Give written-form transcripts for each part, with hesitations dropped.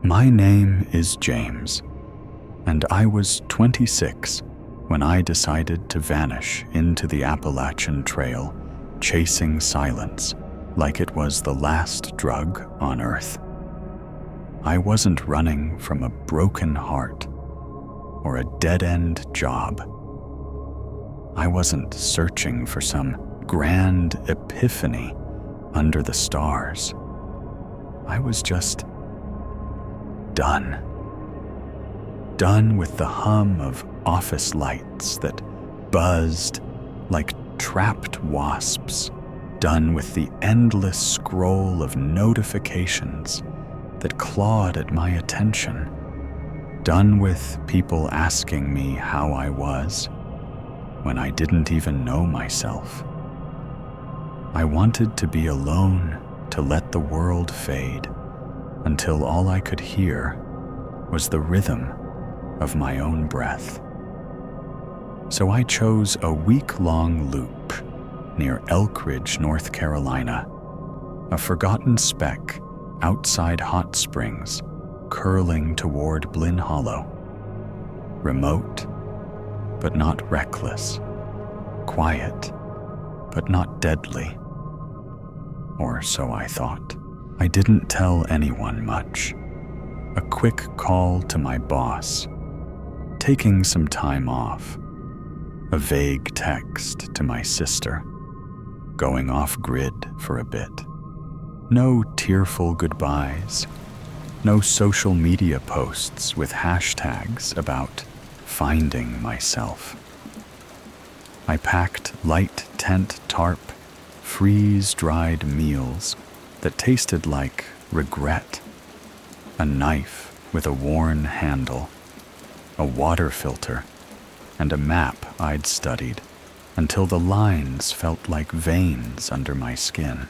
My name is James, and I was 26 when I decided to vanish into the Appalachian Trail, chasing silence like it was the last drug on earth. I wasn't running from a broken heart or a dead-end job. I wasn't searching for some grand epiphany under the stars. I was just done. Done with the hum of office lights that buzzed like trapped wasps. Done with the endless scroll of notifications that clawed at my attention. Done with people asking me how I was when I didn't even know myself. I wanted to be alone, to let the world fade, until all I could hear was the rhythm of my own breath. So I chose a week-long loop near Elk Ridge, North Carolina, a forgotten speck outside Hot Springs, curling toward Blinn Hollow. Remote, but not reckless. Quiet, but not deadly. Or so I thought. I didn't tell anyone much. A quick call to my boss, taking some time off. A vague text to my sister, going off-grid for a bit. No tearful goodbyes. No social media posts with hashtags about finding myself. I packed light tent tarp, freeze-dried meals that tasted like regret, a knife with a worn handle, a water filter, and a map I'd studied until the lines felt like veins under my skin.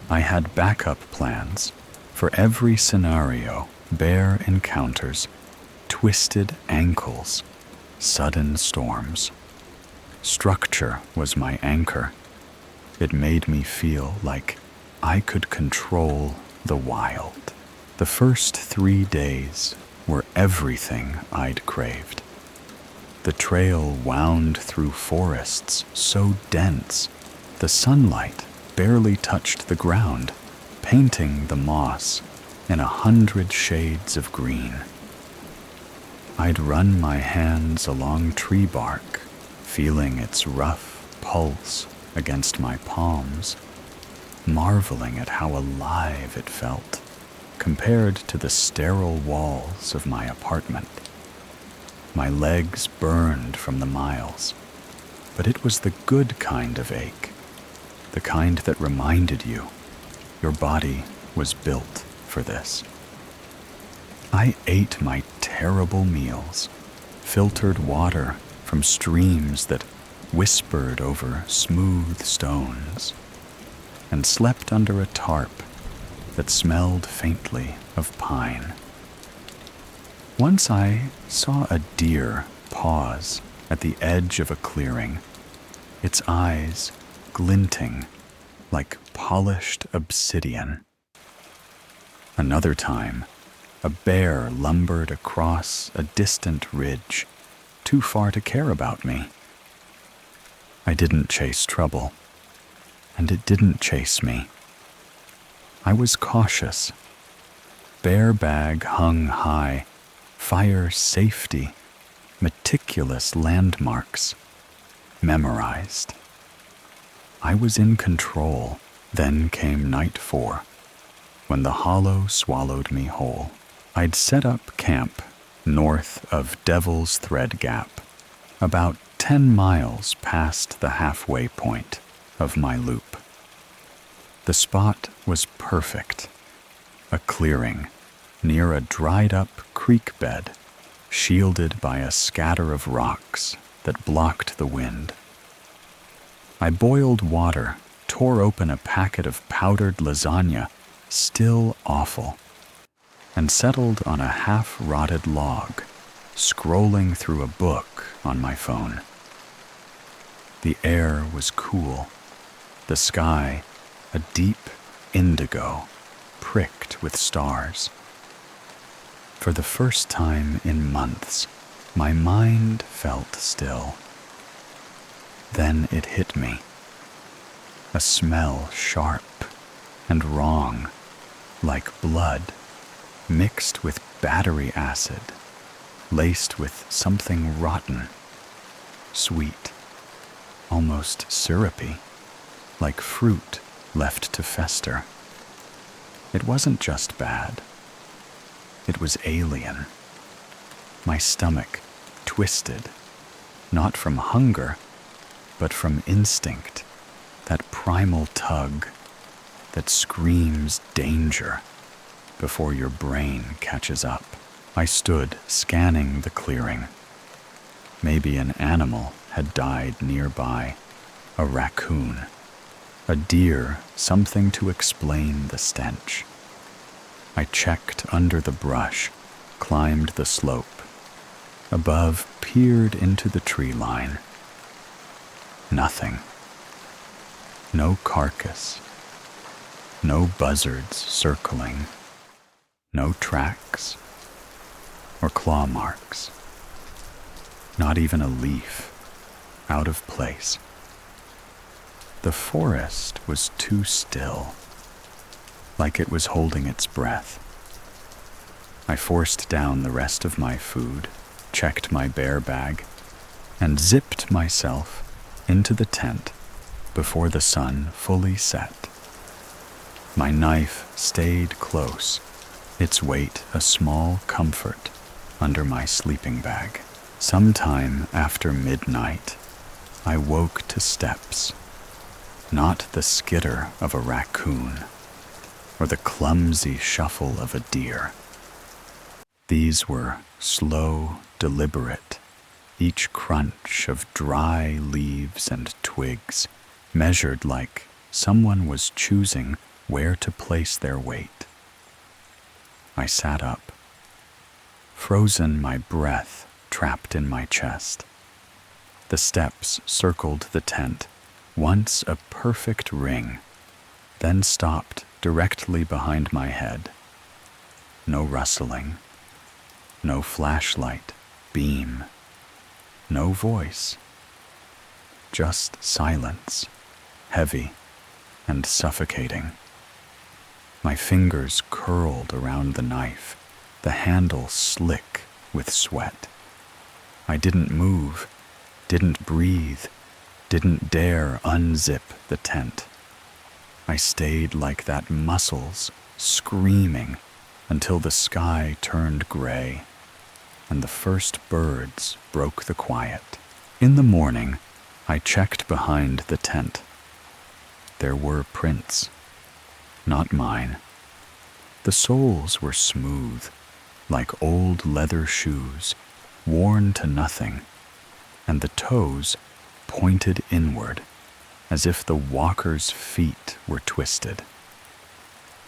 I had backup plans for every scenario: bear encounters, twisted ankles, sudden storms. Structure was my anchor. It made me feel like I could control the wild. The first 3 days were everything I'd craved. The trail wound through forests so dense, the sunlight barely touched the ground, painting the moss in 100 shades of green. I'd run my hands along tree bark, feeling its rough pulse against my palms, marveling at how alive it felt compared to the sterile walls of my apartment. My legs burned from the miles, but it was the good kind of ache, the kind that reminded you your body was built for this. I ate my terrible meals, filtered water from streams that whispered over smooth stones, and slept under a tarp that smelled faintly of pine. Once I saw a deer pause at the edge of a clearing, its eyes glinting like polished obsidian. Another time, a bear lumbered across a distant ridge, too far to care about me. I didn't chase trouble, and it didn't chase me. I was cautious. Bear bag hung high, fire safety, meticulous landmarks, memorized. I was in control. Then came night 4, when the hollow swallowed me whole. I'd set up camp north of Devil's Thread Gap, about 10 miles past the halfway point of my loop. The spot was perfect, a clearing near a dried-up creek bed, shielded by a scatter of rocks that blocked the wind. I boiled water, tore open a packet of powdered lasagna, still awful, and settled on a half-rotted log, scrolling through a book on my phone. The air was cool, the sky a deep indigo pricked with stars. For the first time in months, my mind felt still. Then it hit me. A smell sharp and wrong, like blood, mixed with battery acid, laced with something rotten, sweet, almost syrupy, like fruit left to fester. It wasn't just bad. It was alien. My stomach twisted, not from hunger, but from instinct, that primal tug that screams danger before your brain catches up. I stood scanning the clearing. Maybe an animal had died nearby, a raccoon, a deer, something to explain the stench. I checked under the brush, climbed the slope. Above, peered into the tree line. Nothing. No carcass. No buzzards circling. No tracks or claw marks. Not even a leaf out of place. The forest was too still, like it was holding its breath. I forced down the rest of my food, checked my bear bag, and zipped myself into the tent before the sun fully set. My knife stayed close, its weight a small comfort under my sleeping bag. Sometime after midnight, I woke to steps, not the skitter of a raccoon or the clumsy shuffle of a deer. These were slow, deliberate, each crunch of dry leaves and twigs measured like someone was choosing where to place their weight. I sat up, frozen, my breath trapped in my chest. The steps circled the tent, once a perfect ring, then stopped directly behind my head. No rustling, no flashlight beam, no voice, just silence, heavy and suffocating. My fingers curled around the knife, the handle slick with sweat. I didn't move, didn't breathe, didn't dare unzip the tent. I stayed like that, muscles screaming until the sky turned gray and the first birds broke the quiet. In the morning, I checked behind the tent. There were prints, not mine. The soles were smooth, like old leather shoes, worn to nothing, and the toes pointed inward, as if the walker's feet were twisted.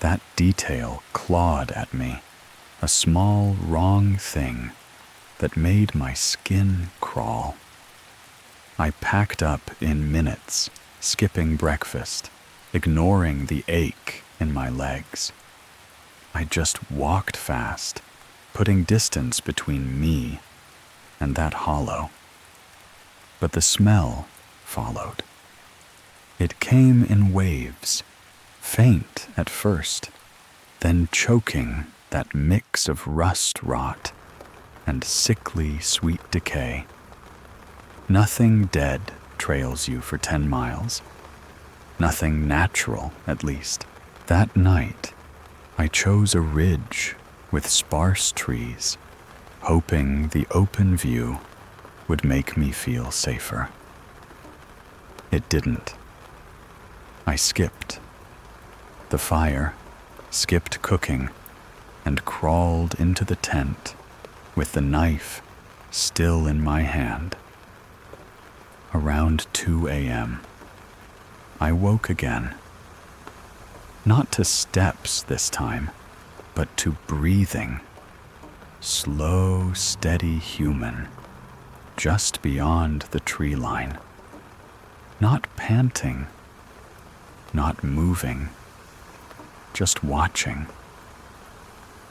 That detail clawed at me, a small wrong thing that made my skin crawl. I packed up in minutes, skipping breakfast, ignoring the ache in my legs. I just walked fast, putting distance between me and that hollow. But the smell followed. It came in waves, faint at first, then choking that mix of rust rot and sickly sweet decay. Nothing dead trails you for 10 miles. Nothing natural, at least. That night, I chose a ridge with sparse trees, hoping the open view would make me feel safer. It didn't. I skipped the fire, skipped cooking, and crawled into the tent with the knife still in my hand. Around 2 a.m., I woke again. Not to steps this time, but to breathing. Slow, steady human, just beyond the tree line. Not panting, not moving, just watching.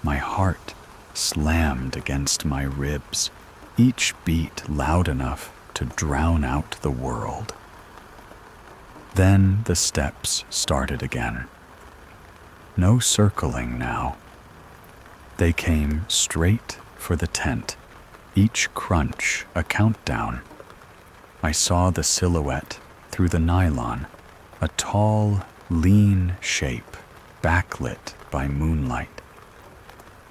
My heart slammed against my ribs, each beat loud enough to drown out the world. Then the steps started again. No circling now. They came straight for the tent, each crunch a countdown. I saw the silhouette through the nylon, a tall, lean shape backlit by moonlight.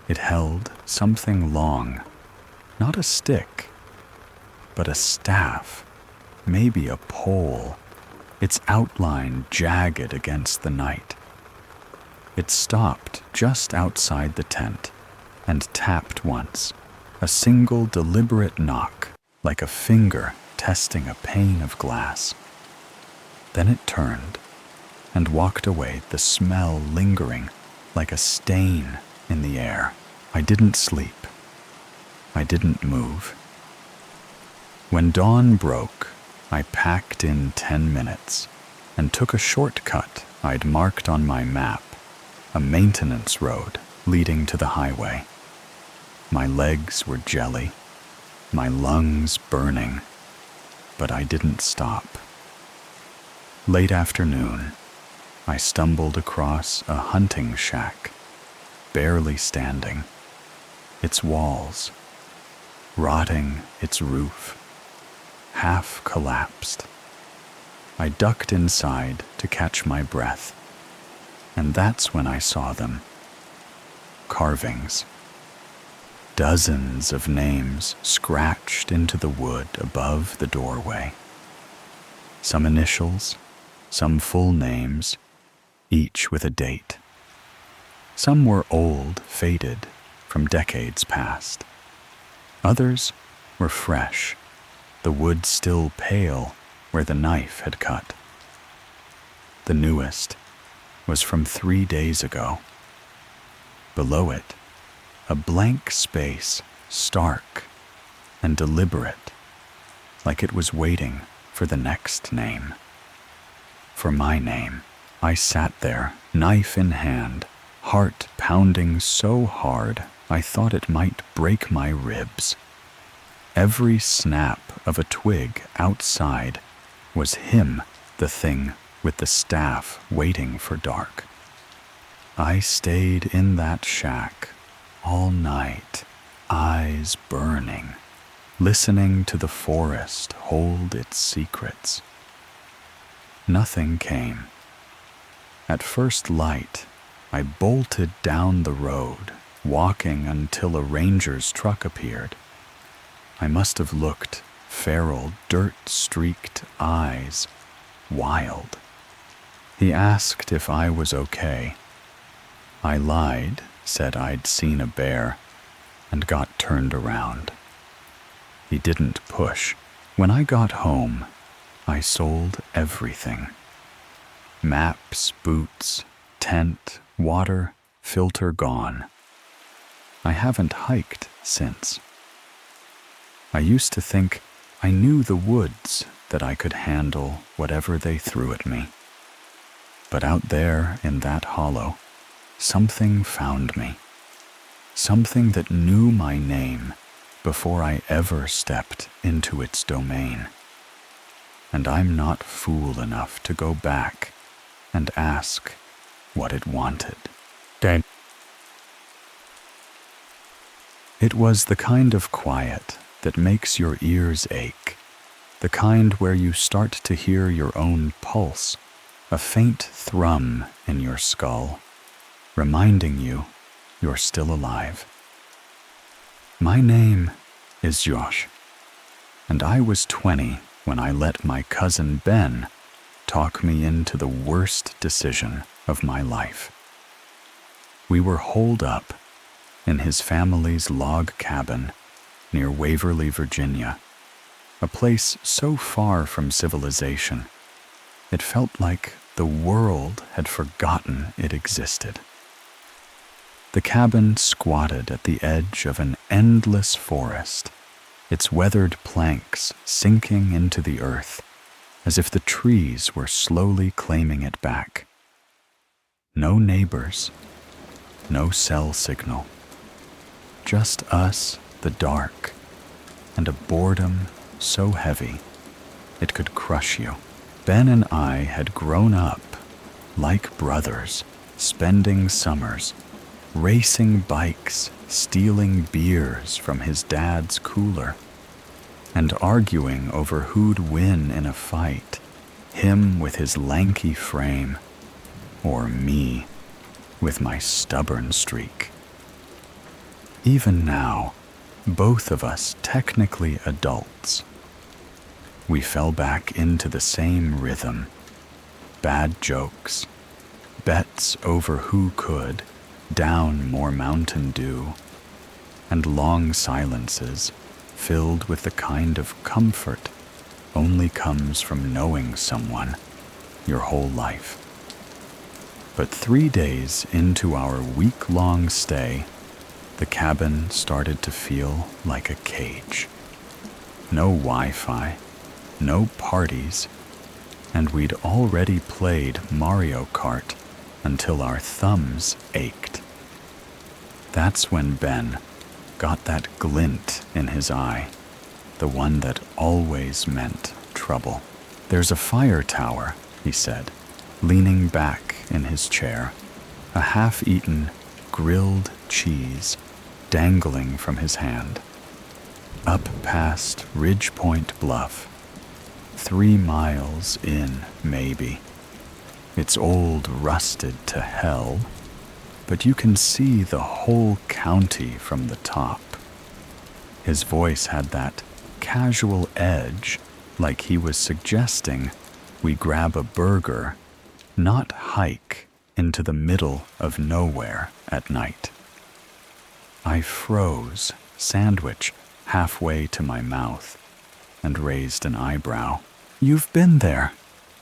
It held something long, not a stick, but a staff, maybe a pole, its outline jagged against the night. It stopped just outside the tent and tapped once, a single deliberate knock, like a finger testing a pane of glass. Then it turned and walked away, the smell lingering like a stain in the air. I didn't sleep. I didn't move. When dawn broke, I packed in 10 minutes and took a shortcut I'd marked on my map, a maintenance road leading to the highway. My legs were jelly, my lungs burning, but I didn't stop. Late afternoon, I stumbled across a hunting shack, barely standing, its walls, rotting its roof, half collapsed. I ducked inside to catch my breath, and that's when I saw them. Carvings. Dozens of names scratched into the wood above the doorway. Some initials, some full names, each with a date. Some were old, faded, from decades past. Others were fresh, the wood still pale where the knife had cut. The newest was from 3 days ago. Below it, a blank space, stark and deliberate, like it was waiting for the next name. For my name. I sat there, knife in hand, heart pounding so hard I thought it might break my ribs. Every snap of a twig outside was him, the thing with the staff waiting for dark. I stayed in that shack all night, eyes burning, listening to the forest hold its secrets. Nothing came. At first light, I bolted down the road, walking until a ranger's truck appeared. I must have looked, feral, dirt-streaked eyes, wild. He asked if I was okay. I lied, said I'd seen a bear, and got turned around. He didn't push. When I got home, I sold everything. Maps, boots, tent, water, filter gone. I haven't hiked since. I used to think I knew the woods, that I could handle whatever they threw at me. But out there in that hollow, something found me. Something that knew my name before I ever stepped into its domain. And I'm not fool enough to go back and ask what it wanted. Dad. It was the kind of quiet that makes your ears ache, the kind where you start to hear your own pulse, a faint thrum in your skull, reminding you you're still alive. My name is Josh, and I was 20 when I let my cousin Ben talk me into the worst decision of my life. We were holed up in his family's log cabin near Waverly, Virginia, a place so far from civilization, it felt like the world had forgotten it existed. The cabin squatted at the edge of an endless forest, its weathered planks sinking into the earth as if the trees were slowly claiming it back. No neighbors, no cell signal, Just us, the dark, and a boredom so heavy it could crush you. Ben and I had grown up like brothers, spending summers, racing bikes, stealing beers from his dad's cooler, and arguing over who'd win in a fight, him with his lanky frame, or me with my stubborn streak. Even now, both of us technically adults, we fell back into the same rhythm. Bad jokes, bets over who could down more Mountain Dew, and long silences filled with the kind of comfort only comes from knowing someone your whole life. But 3 days into our week-long stay, the cabin started to feel like a cage. No Wi-Fi, no parties, and we'd already played Mario Kart until our thumbs ached. That's when Ben got that glint in his eye, the one that always meant trouble. "There's a fire tower," he said, leaning back in his chair, a half-eaten grilled cheese dangling from his hand. "Up past Ridgepoint Bluff, 3 miles in, maybe. It's old, rusted to hell, but you can see the whole county from the top." His voice had that casual edge, like he was suggesting we grab a burger, not hike into the middle of nowhere at night. I froze, sandwich halfway to my mouth, and raised an eyebrow. "You've been there?"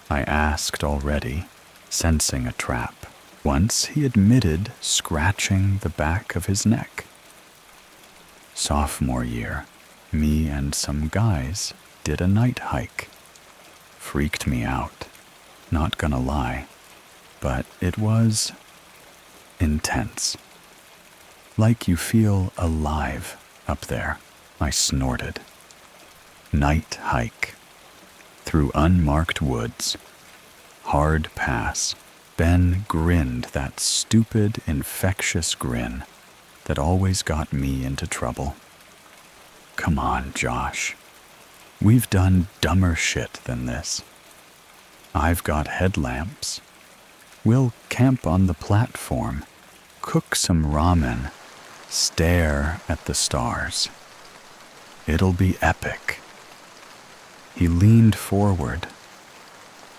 I asked already, sensing a trap. Once he admitted scratching the back of his neck. Sophomore year, me and some guys did a night hike. Freaked me out, not gonna lie, but it was intense. "Like you feel alive up there," I snorted. Night hike. Through unmarked woods. Hard pass. Ben grinned that stupid, infectious grin that always got me into trouble. "Come on, Josh. We've done dumber shit than this. I've got headlamps. We'll camp on the platform, cook some ramen, stare at the stars. It'll be epic." He leaned forward,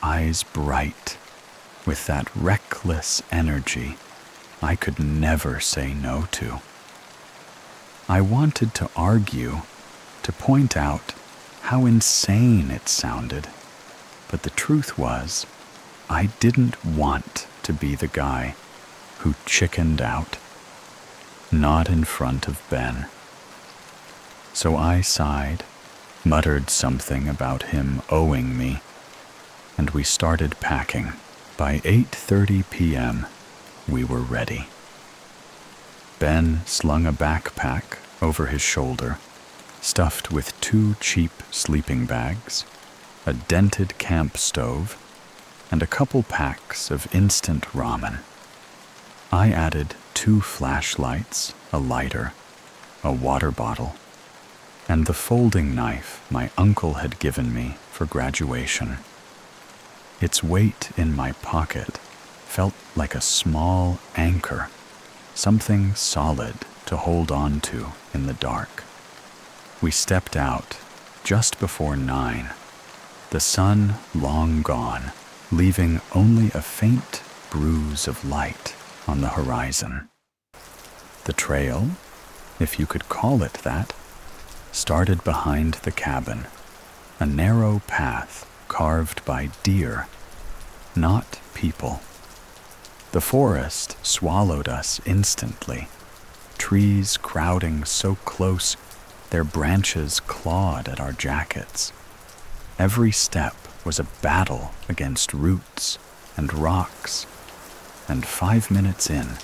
eyes bright, with that reckless energy I could never say no to. I wanted to argue, to point out how insane it sounded, but the truth was, I didn't want to be the guy who chickened out. Not in front of Ben. So I sighed, muttered something about him owing me, and we started packing. By 8:30 p.m., we were ready. Ben slung a backpack over his shoulder, stuffed with 2 cheap sleeping bags, a dented camp stove, and a couple packs of instant ramen. I added 2 flashlights, a lighter, a water bottle, and the folding knife my uncle had given me for graduation. Its weight in my pocket felt like a small anchor, something solid to hold on to in the dark. We stepped out just before 9, the sun long gone, leaving only a faint bruise of light on the horizon. The trail, if you could call it that, started behind the cabin, a narrow path carved by deer, not people. The forest swallowed us instantly, trees crowding so close their branches clawed at our jackets. Every step was a battle against roots and rocks, and 5 minutes in,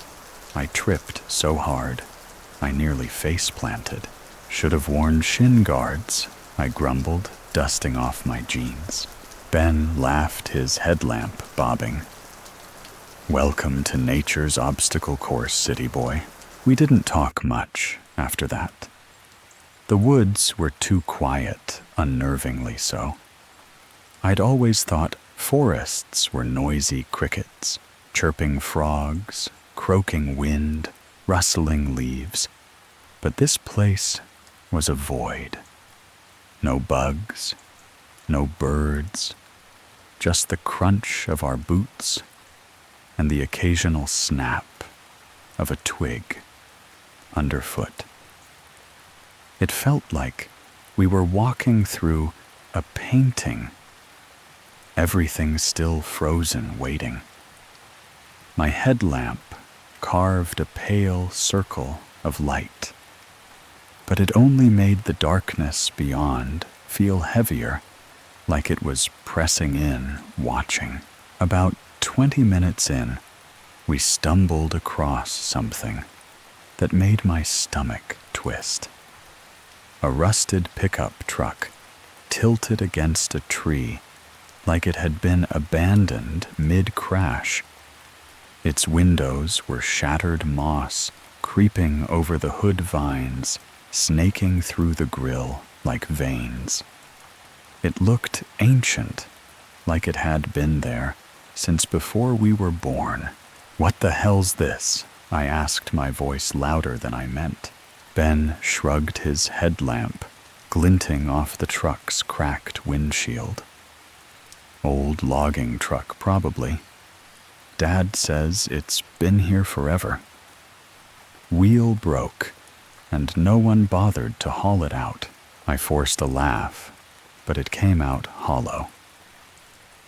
I tripped so hard I nearly face-planted. Should have worn shin guards, I grumbled, dusting off my jeans. Ben laughed, his headlamp bobbing. Welcome to nature's obstacle course, city boy. We didn't talk much after that. The woods were too quiet, unnervingly so. I'd always thought forests were noisy crickets, chirping frogs, croaking wind, rustling leaves. But this place was a void. No bugs, no birds, just the crunch of our boots and the occasional snap of a twig underfoot. It felt like we were walking through a painting, everything still frozen, waiting. My headlamp carved a pale circle of light, but it only made the darkness beyond feel heavier, like it was pressing in, watching. About 20 minutes in, we stumbled across something that made my stomach twist. A rusted pickup truck tilted against a tree like it had been abandoned mid-crash. Its windows were shattered moss creeping over the hood vines, snaking through the grille like veins. It looked ancient, like it had been there since before we were born. What the hell's this? I asked, my voice louder than I meant. Ben shrugged, his headlamp glinting off the truck's cracked windshield. Old logging truck, probably. Dad says it's been here forever. Wheel broke, and no one bothered to haul it out. I forced a laugh, but it came out hollow.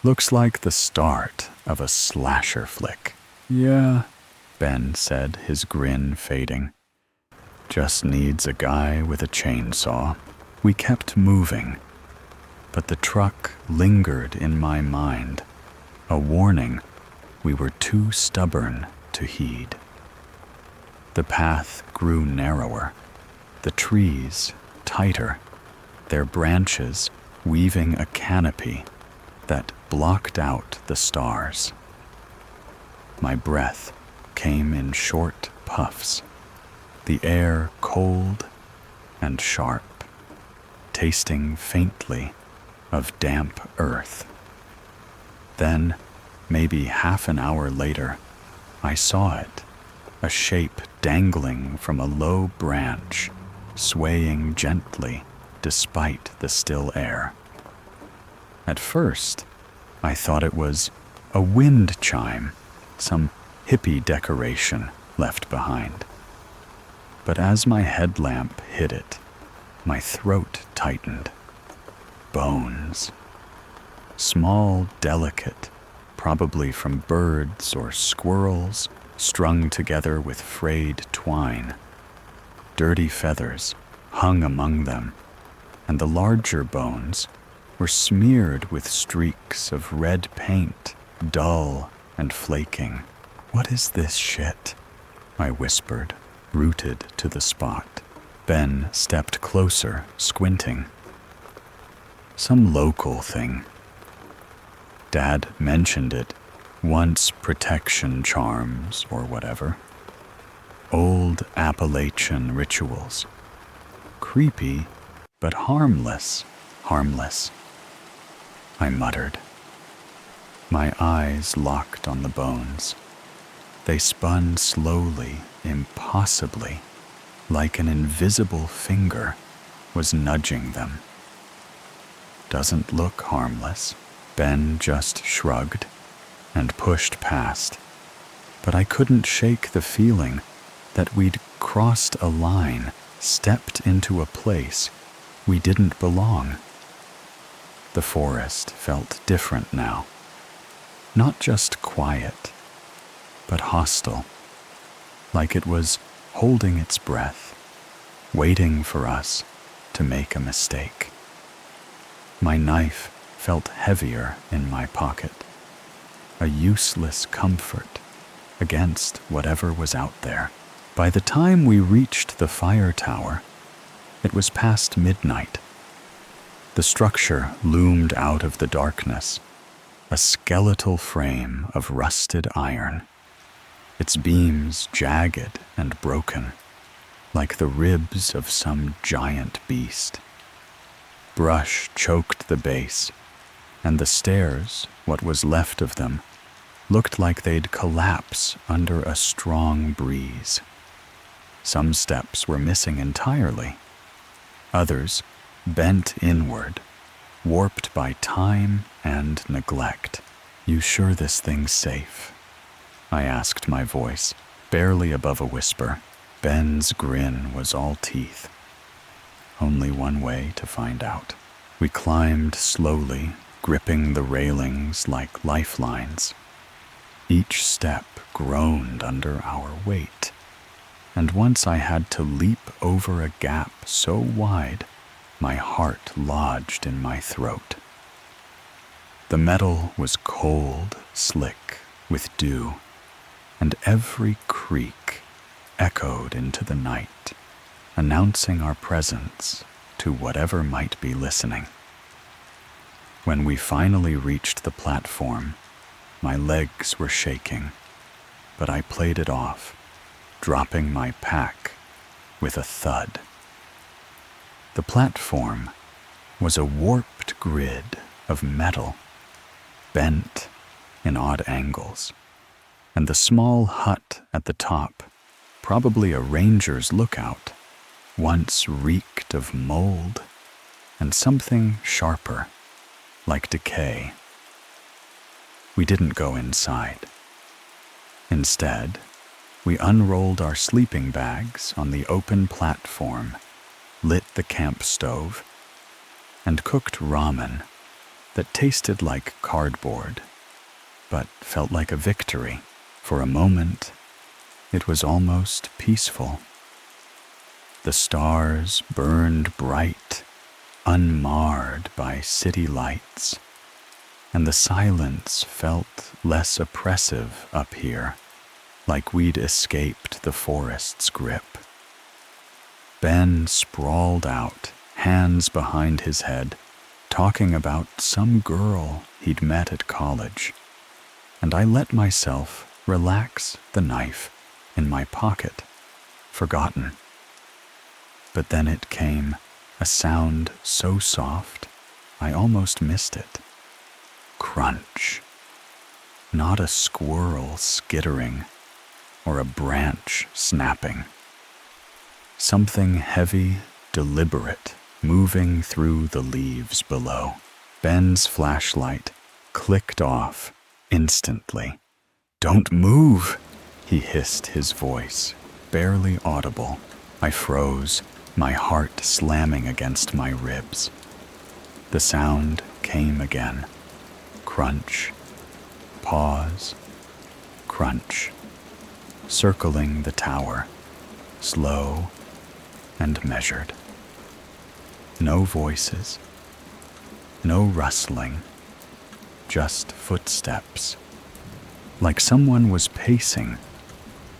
Looks like the start of a slasher flick. Yeah, Ben said, his grin fading. Just needs a guy with a chainsaw. We kept moving, but the truck lingered in my mind, a warning we were too stubborn to heed. The path grew narrower, the trees tighter, their branches weaving a canopy that blocked out the stars. My breath came in short puffs, the air cold and sharp, tasting faintly of damp earth. Then, maybe half an hour later, I saw it, a shape dangling from a low branch, swaying gently despite the still air. At first, I thought it was a wind chime, some hippie decoration left behind. But as my headlamp hit it, my throat tightened. Bones. Small, delicate, probably from birds or squirrels, strung together with frayed twine. Dirty feathers hung among them, and the larger bones were smeared with streaks of red paint, dull and flaking. What is this shit? I whispered, rooted to the spot. Ben stepped closer, squinting. Some local thing. Dad mentioned it once, protection charms or whatever. Old Appalachian rituals. Creepy, but harmless. Harmless. I muttered. My eyes locked on the bones. They spun slowly, impossibly, like an invisible finger was nudging them. Doesn't look harmless. Ben just shrugged and pushed past, but I couldn't shake the feeling that we'd crossed a line, stepped into a place we didn't belong. The forest felt different now. Not just quiet, but hostile, like it was holding its breath, waiting for us to make a mistake. My knife felt heavier in my pocket, a useless comfort against whatever was out there. By the time we reached the fire tower, it was past midnight. The structure loomed out of the darkness, a skeletal frame of rusted iron, its beams jagged and broken, like the ribs of some giant beast. Brush choked the base, and the stairs, what was left of them, looked like they'd collapse under a strong breeze. Some steps were missing entirely. Others, bent inward, warped by time and neglect. "You sure this thing's safe?" I asked, my voice barely above a whisper. Ben's grin was all teeth. Only one way to find out. We climbed slowly, gripping the railings like lifelines. Each step groaned under our weight, and once I had to leap over a gap so wide, my heart lodged in my throat. The metal was cold, slick, with dew, and every creak echoed into the night, announcing our presence to whatever might be listening. When we finally reached the platform, my legs were shaking, but I played it off, dropping my pack with a thud. The platform was a warped grid of metal, bent in odd angles, and the small hut at the top, probably a ranger's lookout, once reeked of mold and something sharper, like decay. We didn't go inside. Instead, we unrolled our sleeping bags on the open platform, lit the camp stove, and cooked ramen that tasted like cardboard, but felt like a victory. For a moment, it was almost peaceful. The stars burned bright, unmarred by city lights, and the silence felt less oppressive up here, like we'd escaped the forest's grip. Ben sprawled out, hands behind his head, talking about some girl he'd met at college, and I let myself relax the knife in my pocket, forgotten. But then it came, a sound so soft I almost missed it. Crunch. Not a squirrel skittering or a branch snapping. Something heavy, deliberate, moving through the leaves below. Ben's flashlight clicked off instantly. "Don't move," he hissed, his voice barely audible. I froze, my heart slamming against my ribs. The sound came again. Crunch, pause, crunch, circling the tower, slow and measured. No voices, no rustling, just footsteps, like someone was pacing,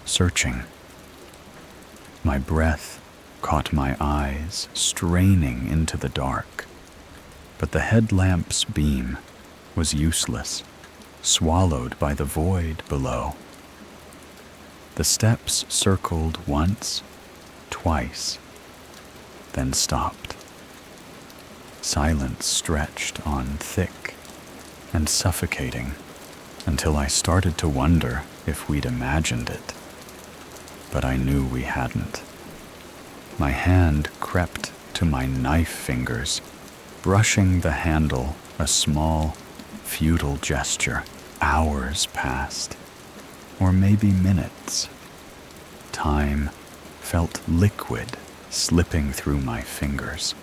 searching. My breath caught my eyes straining into the dark, but the headlamp's beam was useless, swallowed by the void below. The steps circled once, twice, then stopped. Silence stretched on thick and suffocating until I started to wonder if we'd imagined it. But I knew we hadn't. My hand crept to my knife fingers, brushing the handle, a small, futile gesture. Hours passed, or maybe minutes. Time felt liquid slipping through my fingers.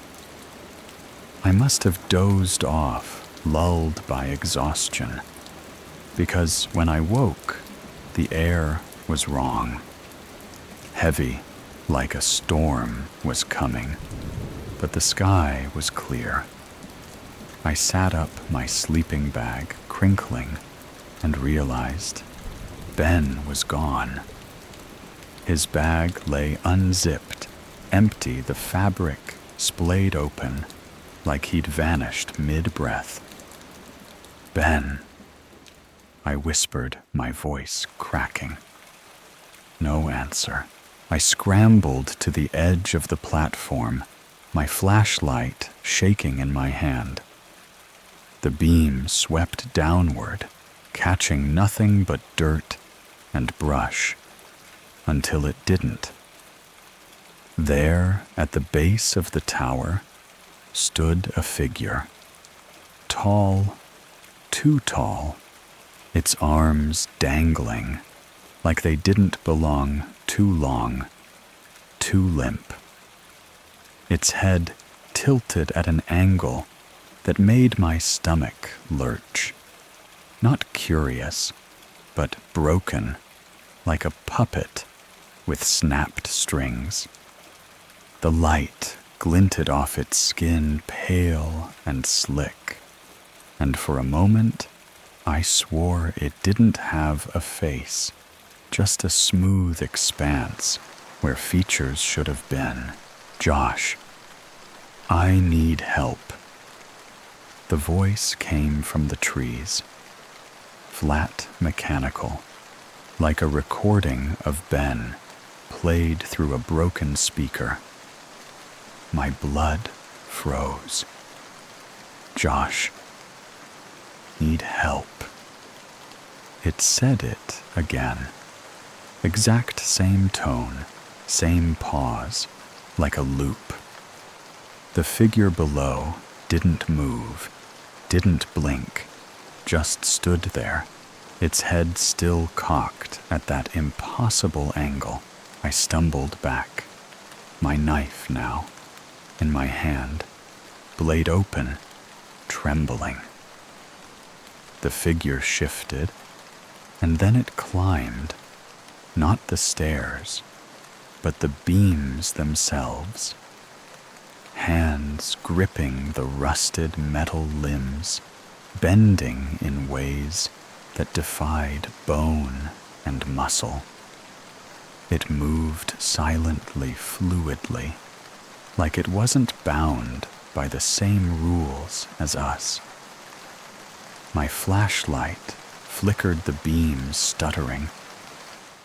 I must have dozed off, lulled by exhaustion, because when I woke, the air was wrong. Heavy, like a storm was coming, but the sky was clear. I sat up, my sleeping bag crinkling, and realized Ben was gone. His bag lay unzipped, empty, the fabric splayed open, like he'd vanished mid-breath. "Ben," I whispered, my voice cracking. No answer. I scrambled to the edge of the platform, my flashlight shaking in my hand. The beam swept downward, catching nothing but dirt and brush, until it didn't. There, at the base of the tower, stood a figure. Tall, too tall, its arms dangling, like they didn't belong too long, too limp. Its head tilted at an angle that made my stomach lurch. Not curious, but broken, like a puppet with snapped strings. The light glinted off its skin, pale and slick, and for a moment I swore it didn't have a face, just a smooth expanse where features should have been. "Josh, I need help." The voice came from the trees, flat, mechanical, like a recording of Ben played through a broken speaker. My blood froze. "Josh, need help." It said it again. Exact same tone, same pause, like a loop. The figure below didn't move, didn't blink, just stood there, its head still cocked at that impossible angle. I stumbled back, my knife now in my hand, blade open, trembling. The figure shifted, and then it climbed, not the stairs, but the beams themselves. Hands gripping the rusted metal limbs, bending in ways that defied bone and muscle. It moved silently, fluidly, like it wasn't bound by the same rules as us. My flashlight flickered the beam, stuttering,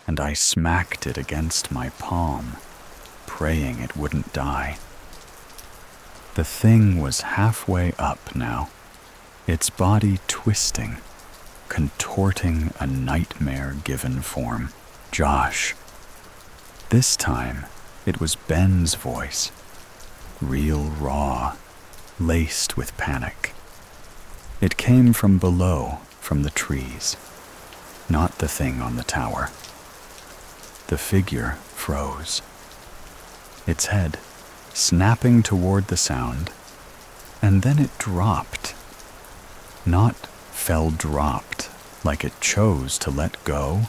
and I smacked it against my palm, praying it wouldn't die. The thing was halfway up now, its body twisting, contorting a nightmare-given form. "Josh." This time, it was Ben's voice, real raw, laced with panic. It came from below, from the trees, not the thing on the tower. The figure froze, its head snapping toward the sound, and then it dropped. Not fell dropped, like it chose to let go,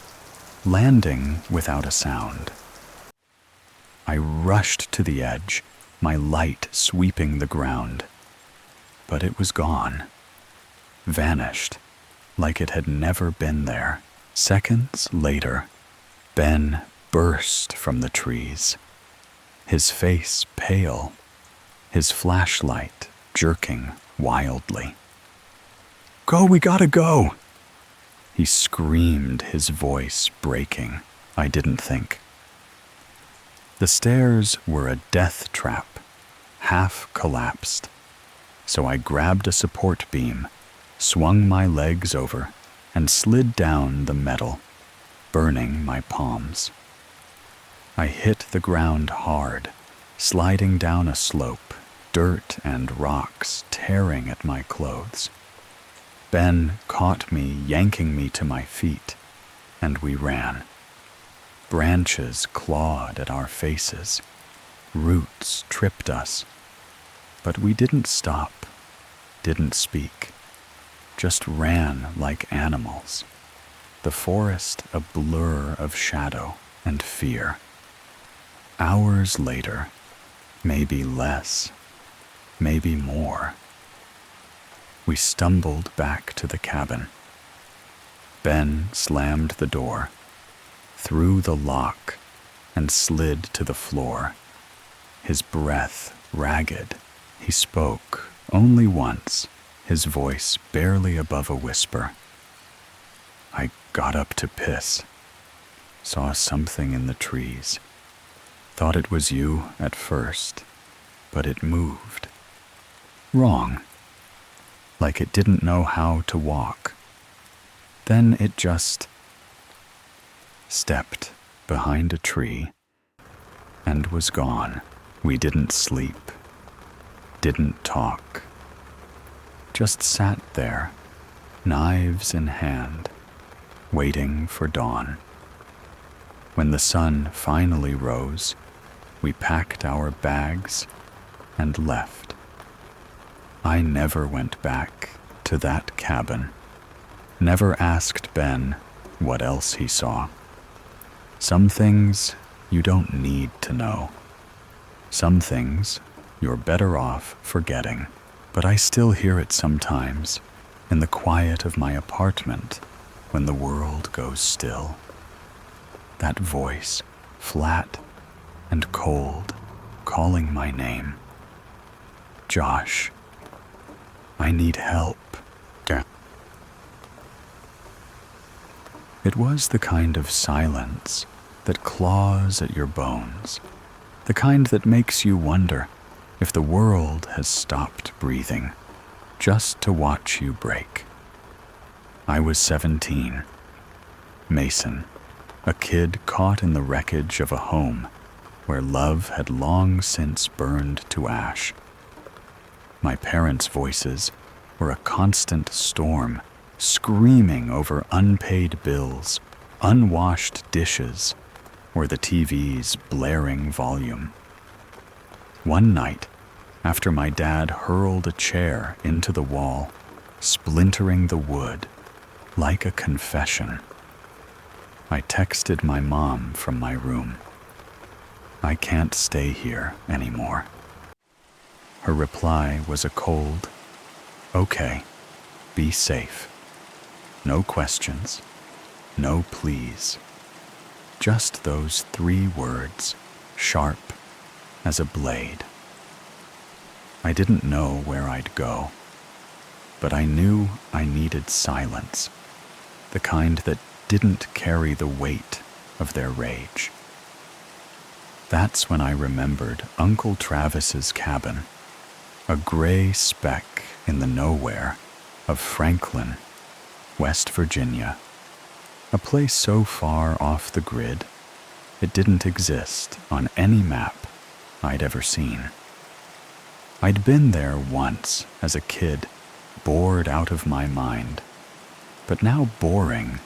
landing without a sound. I rushed to the edge, my light sweeping the ground, but it was gone, vanished, like it had never been there. Seconds later, Ben burst from the trees, his face pale, his flashlight jerking wildly. "Go, we gotta go!" He screamed, his voice breaking. I didn't think. The stairs were a death trap, half collapsed, so I grabbed a support beam, swung my legs over, and slid down the metal, burning my palms. I hit the ground hard, sliding down a slope, dirt and rocks tearing at my clothes. Ben caught me, yanking me to my feet, and we ran. Branches clawed at our faces, roots tripped us, but we didn't stop, didn't speak, just ran like animals, the forest a blur of shadow and fear. Hours later, maybe less, maybe more, we stumbled back to the cabin. Ben slammed the door, threw the lock, and slid to the floor. His breath ragged. He spoke only once, his voice barely above a whisper. I got up to piss. Saw something in the trees. Thought it was you at first, but it moved. Wrong. Like it didn't know how to walk. Then it just stepped behind a tree and was gone. We didn't sleep, didn't talk. Just sat there, knives in hand, waiting for dawn. When the sun finally rose, we packed our bags and left. I never went back to that cabin, never asked Ben what else he saw. Some things you don't need to know. Some things you're better off forgetting. But I still hear it sometimes in the quiet of my apartment when the world goes still. That voice, flat and cold, calling my name. Josh, I need help. It was the kind of silence that claws at your bones, the kind that makes you wonder if the world has stopped breathing just to watch you break. I was 17. Mason, a kid caught in the wreckage of a home where love had long since burned to ash. My parents' voices were a constant storm, screaming over unpaid bills, unwashed dishes, or the TV's blaring volume. One night, after my dad hurled a chair into the wall, splintering the wood like a confession, I texted my mom from my room. I can't stay here anymore. Her reply was a cold, okay, be safe. No questions, no pleas. Just those 3 words, sharp as a blade. I didn't know where I'd go, but I knew I needed silence, the kind that didn't carry the weight of their rage. That's when I remembered Uncle Travis's cabin, a gray speck in the nowhere of Franklin, West Virginia, a place so far off the grid it didn't exist on any map I'd ever seen. I'd been there once as a kid, bored out of my mind, but now boring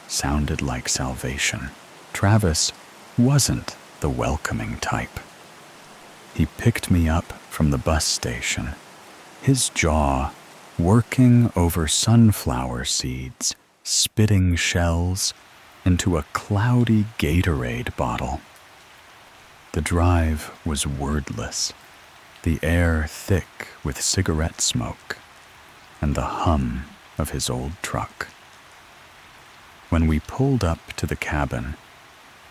sounded like salvation. Travis wasn't the welcoming type. He picked me up from the bus station, his jaw working over sunflower seeds, spitting shells into a cloudy Gatorade bottle. The drive was wordless, the air thick with cigarette smoke and the hum of his old truck. When we pulled up to the cabin,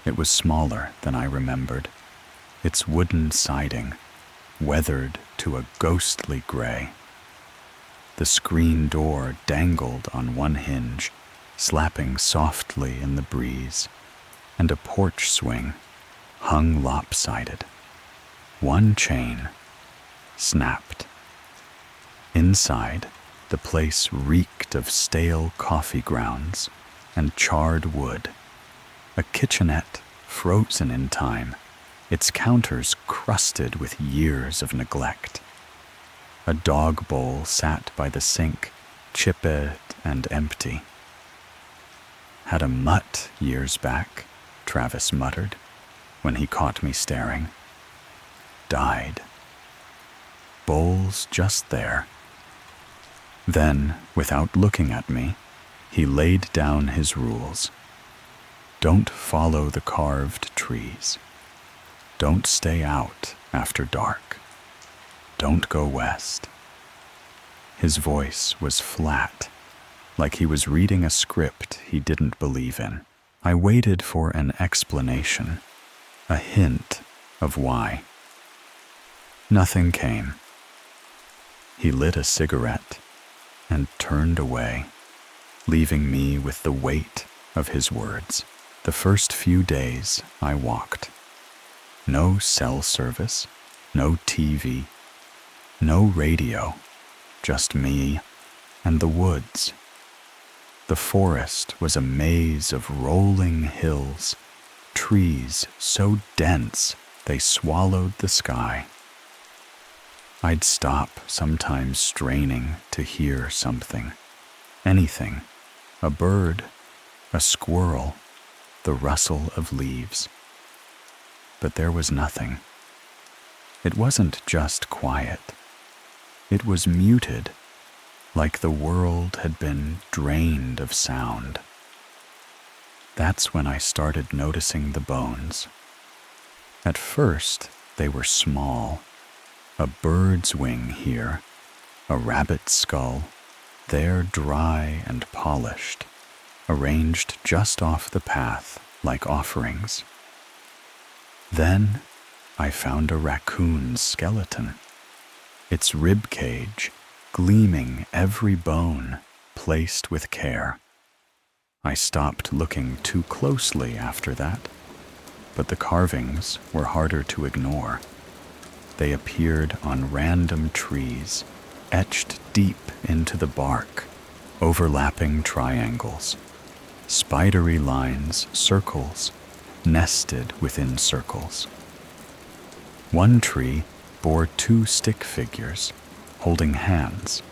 it was smaller than I remembered, its wooden siding weathered to a ghostly gray. The screen door dangled on one hinge, slapping softly in the breeze, and a porch swing hung lopsided. One chain snapped. Inside, the place reeked of stale coffee grounds and charred wood, a kitchenette frozen in time, its counters crusted with years of neglect. A dog bowl sat by the sink, chipped and empty. Had a mutt years back, Travis muttered, when he caught me staring. Died. Bowl's just there. Then, without looking at me, he laid down his rules. Don't follow the carved trees. Don't stay out after dark. Don't go west. His voice was flat, like he was reading a script he didn't believe in. I waited for an explanation, a hint of why. Nothing came. He lit a cigarette and turned away, leaving me with the weight of his words. The first few days I walked. No cell service, no TV, no radio, just me and the woods. The forest was a maze of rolling hills, trees so dense they swallowed the sky. I'd stop, sometimes straining to hear something, anything, a bird, a squirrel, the rustle of leaves. But there was nothing. It wasn't just quiet. It was muted, like the world had been drained of sound. That's when I started noticing the bones. At first, they were small. A bird's wing here, a rabbit's skull, there dry and polished, arranged just off the path like offerings. Then I found a raccoon's skeleton, its rib cage gleaming every bone, placed with care. I stopped looking too closely after that, but the carvings were harder to ignore. They appeared on random trees, etched deep into the bark, overlapping triangles, spidery lines, circles, nested within circles. One tree bore 2 stick figures, holding hands,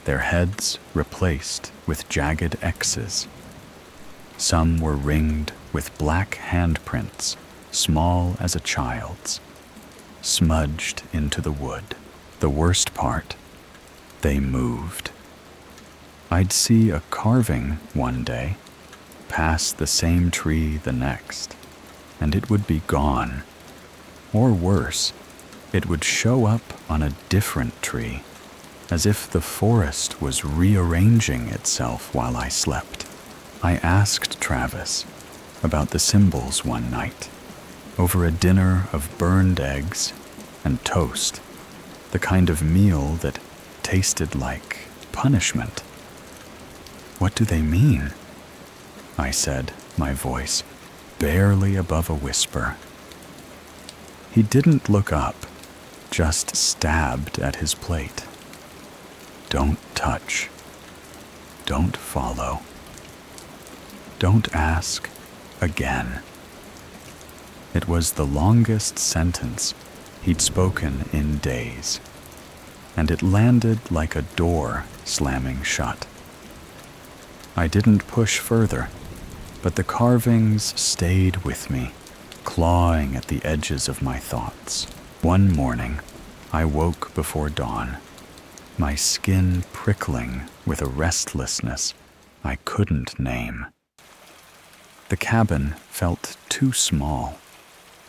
their heads replaced with jagged X's. Some were ringed with black handprints, small as a child's, smudged into the wood. The worst part, they moved. I'd see a carving one day, pass the same tree the next, and it would be gone. Or worse, it would show up on a different tree, as if the forest was rearranging itself while I slept. I asked Travis about the symbols one night, over a dinner of burned eggs and toast, the kind of meal that tasted like punishment. "What do they mean?" I said, my voice barely above a whisper. He didn't look up, just stabbed at his plate. "Don't touch. Don't follow. Don't ask again." It was the longest sentence he'd spoken in days, and it landed like a door slamming shut. I didn't push further, but the carvings stayed with me, clawing at the edges of my thoughts. One morning, I woke before dawn, my skin prickling with a restlessness I couldn't name. The cabin felt too small,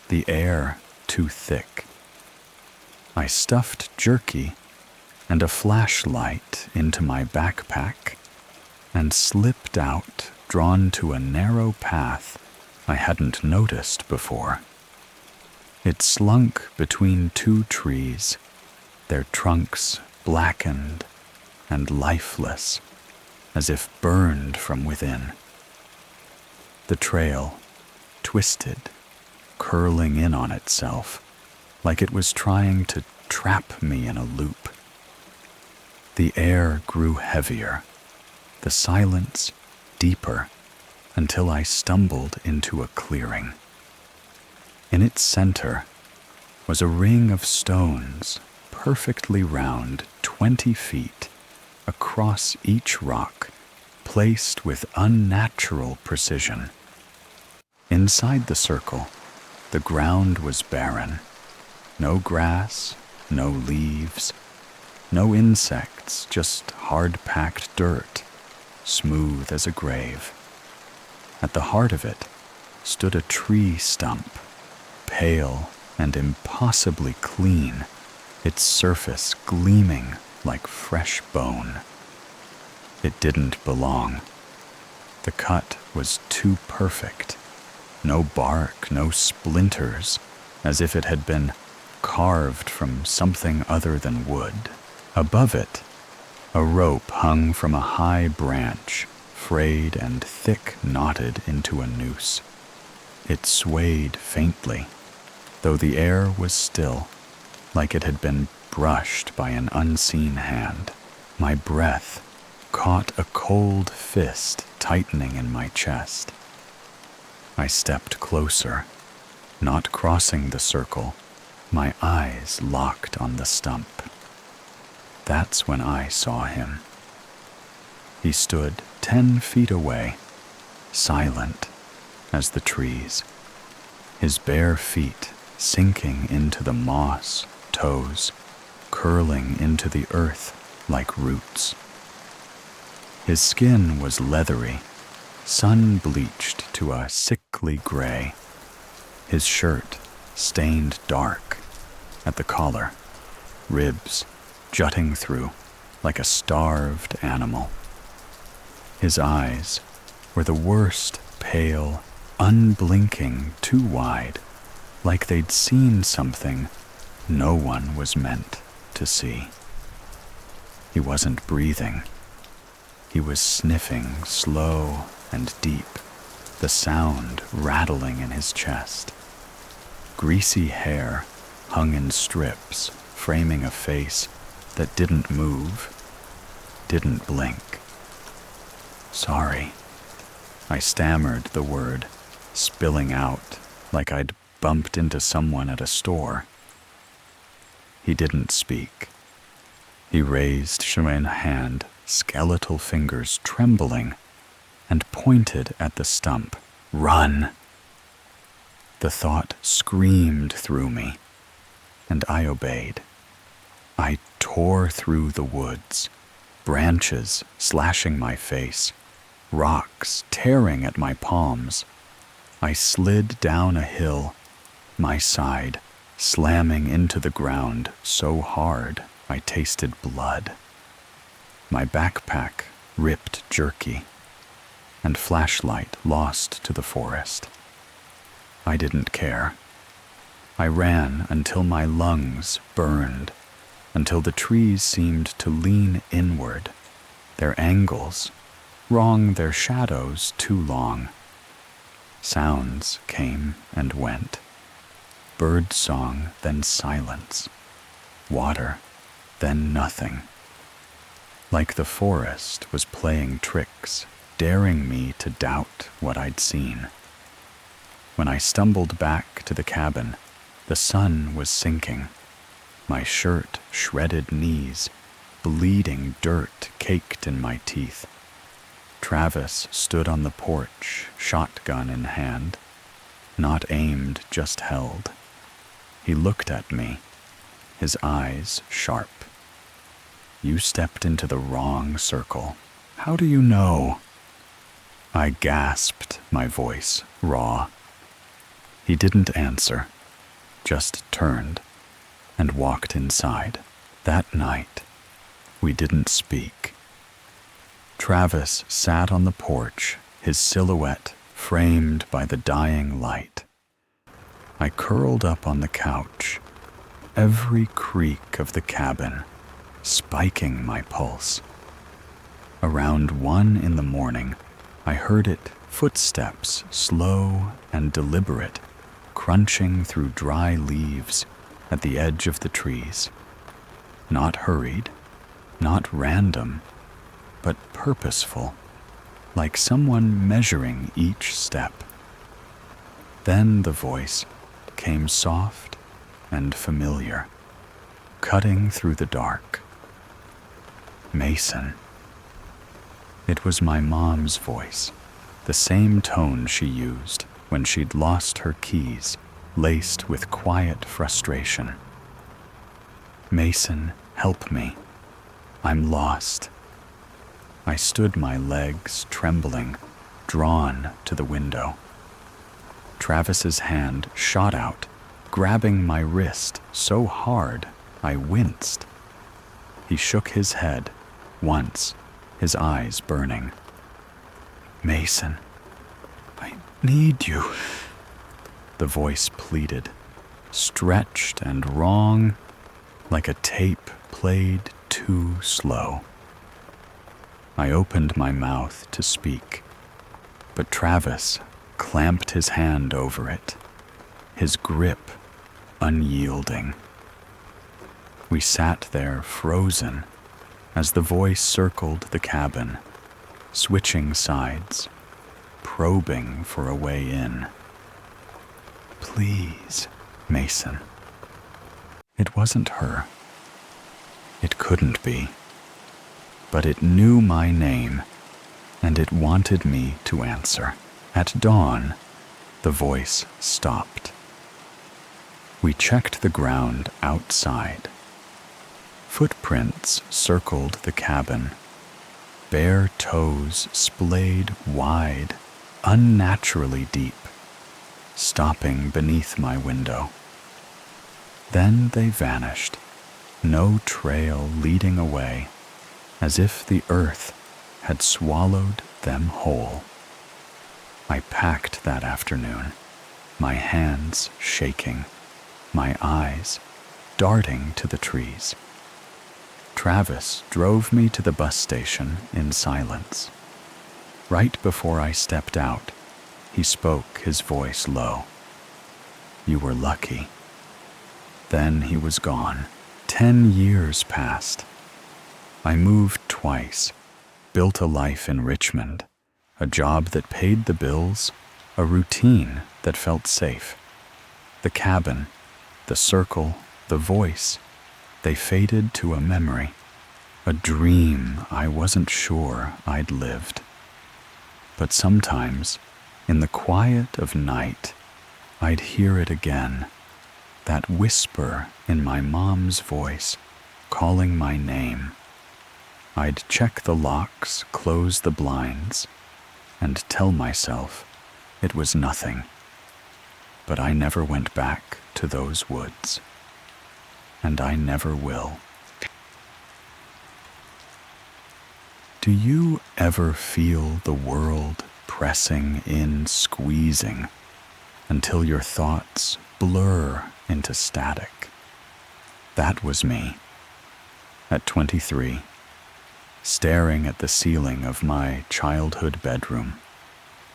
the air too thick. I stuffed jerky and a flashlight into my backpack and slipped out, drawn to a narrow path I hadn't noticed before. It slunk between 2 trees, their trunks blackened and lifeless, as if burned from within. The trail twisted, curling in on itself, like it was trying to trap me in a loop. The air grew heavier, the silence deeper, until I stumbled into a clearing. In its center was a ring of stones, perfectly round, 20 feet, across each rock, placed with unnatural precision. Inside the circle, the ground was barren. No grass, no leaves, no insects, just hard-packed dirt, smooth as a grave. At the heart of it stood a tree stump, pale and impossibly clean, its surface gleaming like fresh bone. It didn't belong. The cut was too perfect, No bark, no splinters, as if it had been carved from something other than wood. Above it, a rope hung from a high branch, frayed and thick knotted into a noose. It swayed faintly, though the air was still, like it had been brushed by an unseen hand. My breath caught a cold fist tightening in my chest. I stepped closer, not crossing the circle, my eyes locked on the stump. That's when I saw him. He stood 10 feet away, silent as the trees, his bare feet sinking into the moss, toes curling into the earth like roots. His skin was leathery, sun-bleached to a sickly gray. His shirt stained dark at the collar, ribs jutting through like a starved animal. His eyes were the worst, pale, unblinking, too wide, like they'd seen something no one was meant to see. He wasn't breathing. He was sniffing slow and deep, the sound rattling in his chest. Greasy hair hung in strips, framing a face that didn't move, didn't blink. Sorry. I stammered the word, spilling out like I'd bumped into someone at a store. He didn't speak. He raised Shireen hand, skeletal fingers trembling, and pointed at the stump. Run! The thought screamed through me, and I obeyed. I tore through the woods, branches slashing my face, rocks tearing at my palms. I slid down a hill, my side slamming into the ground so hard I tasted blood. My backpack ripped jerky, and flashlight lost to the forest. I didn't care. I ran until my lungs burned, until the trees seemed to lean inward, their angles wrong, their shadows too long. Sounds came and went. Bird song, then silence. Water, then nothing. Like the forest was playing tricks, daring me to doubt what I'd seen. When I stumbled back to the cabin, the sun was sinking. My shirt shredded knees, bleeding dirt caked in my teeth. Travis stood on the porch, shotgun in hand, not aimed, just held. He looked at me, his eyes sharp. You stepped into the wrong circle. How do you know? I gasped, my voice raw. He didn't answer, just turned and walked inside. That night, we didn't speak. Travis sat on the porch, his silhouette framed by the dying light. I curled up on the couch, every creak of the cabin spiking my pulse. Around 1 in the morning, I heard it, footsteps slow and deliberate, crunching through dry leaves at the edge of the trees. Not hurried, not random, but purposeful, like someone measuring each step. Then the voice came soft and familiar, cutting through the dark. Mason. It was my mom's voice, the same tone she used when she'd lost her keys, laced with quiet frustration. Mason, help me. I'm lost. I stood, my legs trembling, drawn to the window. Travis's hand shot out, grabbing my wrist so hard I winced. He shook his head, once, his eyes burning. Mason, I need you. the voice pleaded, stretched and wrong, like a tape played too slow. I opened my mouth to speak, but Travis clamped his hand over it, his grip unyielding. We sat there frozen as the voice circled the cabin, switching sides, probing for a way in. Please, Mason. It wasn't her. It couldn't be. But it knew my name, and it wanted me to answer. At dawn, the voice stopped. We checked the ground outside. Footprints circled the cabin, bare toes splayed wide, unnaturally deep, stopping beneath my window. Then they vanished, no trail leading away, as if the earth had swallowed them whole. I packed that afternoon, my hands shaking, my eyes darting to the trees. Travis drove me to the bus station in silence. Right before I stepped out, he spoke, his voice low. You were lucky. Then he was gone. 10 years passed. I moved twice, built a life in Richmond, a job that paid the bills, a routine that felt safe. The cabin, the circle, the voice, they faded to a memory, a dream I wasn't sure I'd lived. But sometimes, in the quiet of night, I'd hear it again, that whisper in my mom's voice, calling my name. I'd check the locks, close the blinds, and tell myself it was nothing. But I never went back to those woods. And I never will. Do you ever feel the world pressing in, squeezing, until your thoughts blur into static? That was me. At 23, staring at the ceiling of my childhood bedroom,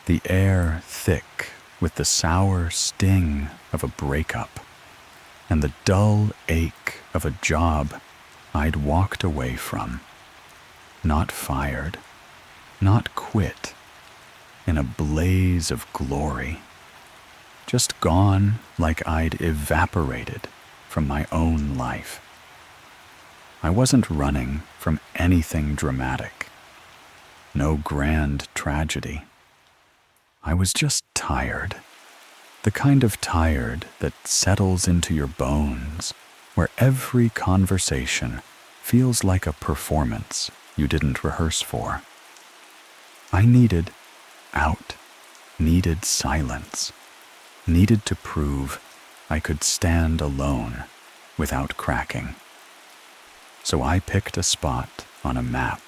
the air thick with the sour sting of a breakup, and the dull ache of a job I'd walked away from, not fired, not quit, in a blaze of glory, just gone like I'd evaporated from my own life. I wasn't running from anything dramatic, no grand tragedy. I was just tired. The kind of tired that settles into your bones, where every conversation feels like a performance you didn't rehearse for. I needed out, needed silence, needed to prove I could stand alone without cracking. So I picked a spot on a map,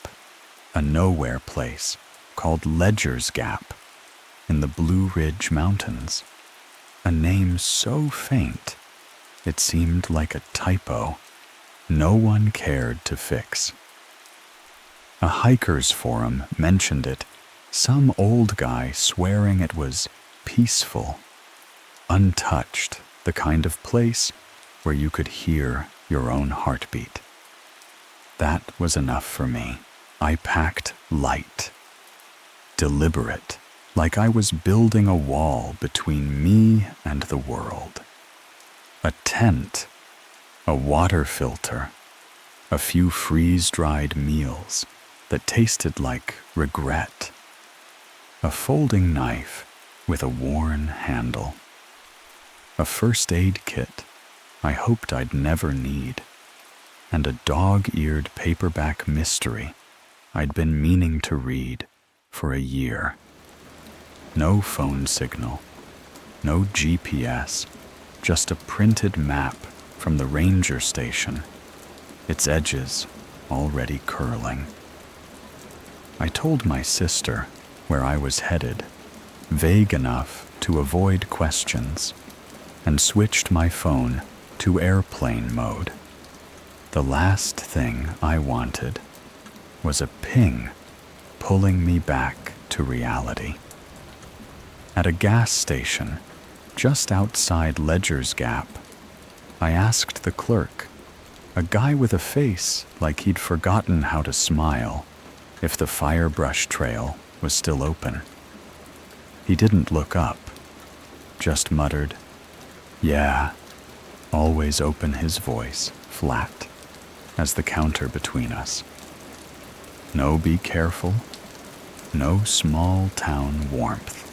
a nowhere place called Ledger's Gap in the Blue Ridge Mountains. A name so faint, it seemed like a typo no one cared to fix. A hiker's forum mentioned it, some old guy swearing it was peaceful, untouched, the kind of place where you could hear your own heartbeat. That was enough for me. I packed light, deliberate, like I was building a wall between me and the world. A tent, a water filter, a few freeze-dried meals that tasted like regret, a folding knife with a worn handle, a first aid kit I hoped I'd never need, and a dog-eared paperback mystery I'd been meaning to read for a year. No phone signal, no GPS, just a printed map from the ranger station, its edges already curling. I told my sister where I was headed, vague enough to avoid questions, and switched my phone to airplane mode. The last thing I wanted was a ping pulling me back to reality. At a gas station just outside Ledger's Gap, I asked the clerk, a guy with a face like he'd forgotten how to smile, if the firebrush trail was still open. He didn't look up, just muttered, "Yeah," always open, his voice flat as the counter between us. No be careful, no small town warmth.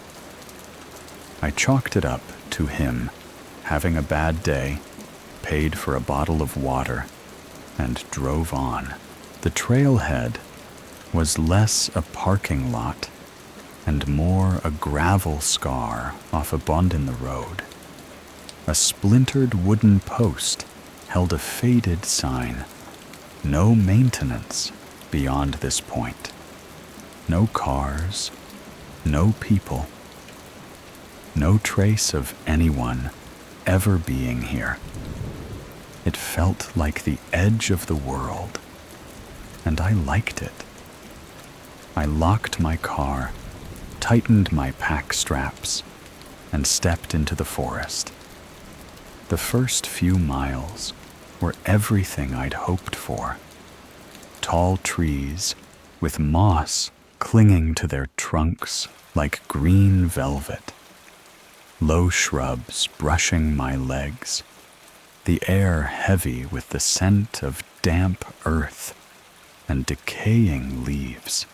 I chalked it up to him having a bad day, paid for a bottle of water, and drove on. The trailhead was less a parking lot and more a gravel scar off a bend in the road. A splintered wooden post held a faded sign, "No maintenance beyond this point." No cars, no people, no trace of anyone ever being here. It felt like the edge of the world, and I liked it. I locked my car, tightened my pack straps, and stepped into the forest. The first few miles were everything I'd hoped for. Tall trees with moss clinging to their trunks like green velvet. Low shrubs brushing my legs. The air heavy with the scent of damp earth and decaying leaves.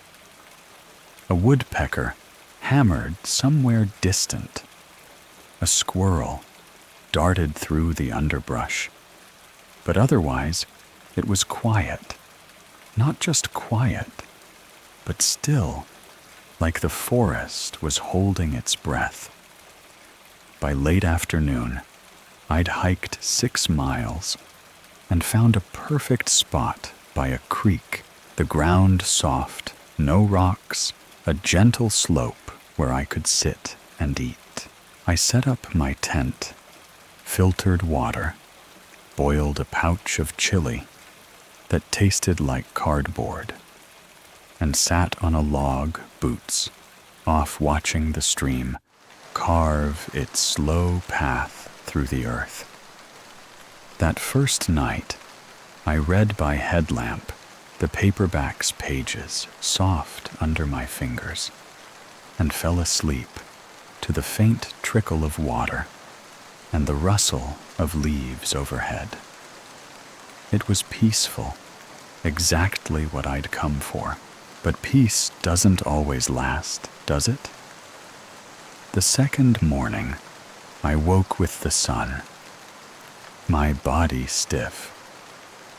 A woodpecker hammered somewhere distant. A squirrel darted through the underbrush. But otherwise, it was quiet. Not just quiet, but still, like the forest was holding its breath. By late afternoon, I'd hiked 6 miles and found a perfect spot by a creek, the ground soft, no rocks, a gentle slope where I could sit and eat. I set up my tent, filtered water, boiled a pouch of chili that tasted like cardboard, and sat on a log, boots off, watching the stream carve its slow path through the earth. That first night, I read by headlamp, the paperback's pages soft under my fingers, and fell asleep to the faint trickle of water and the rustle of leaves overhead. It was peaceful, exactly what I'd come for. But peace doesn't always last, does it? The second morning, I woke with the sun, my body stiff,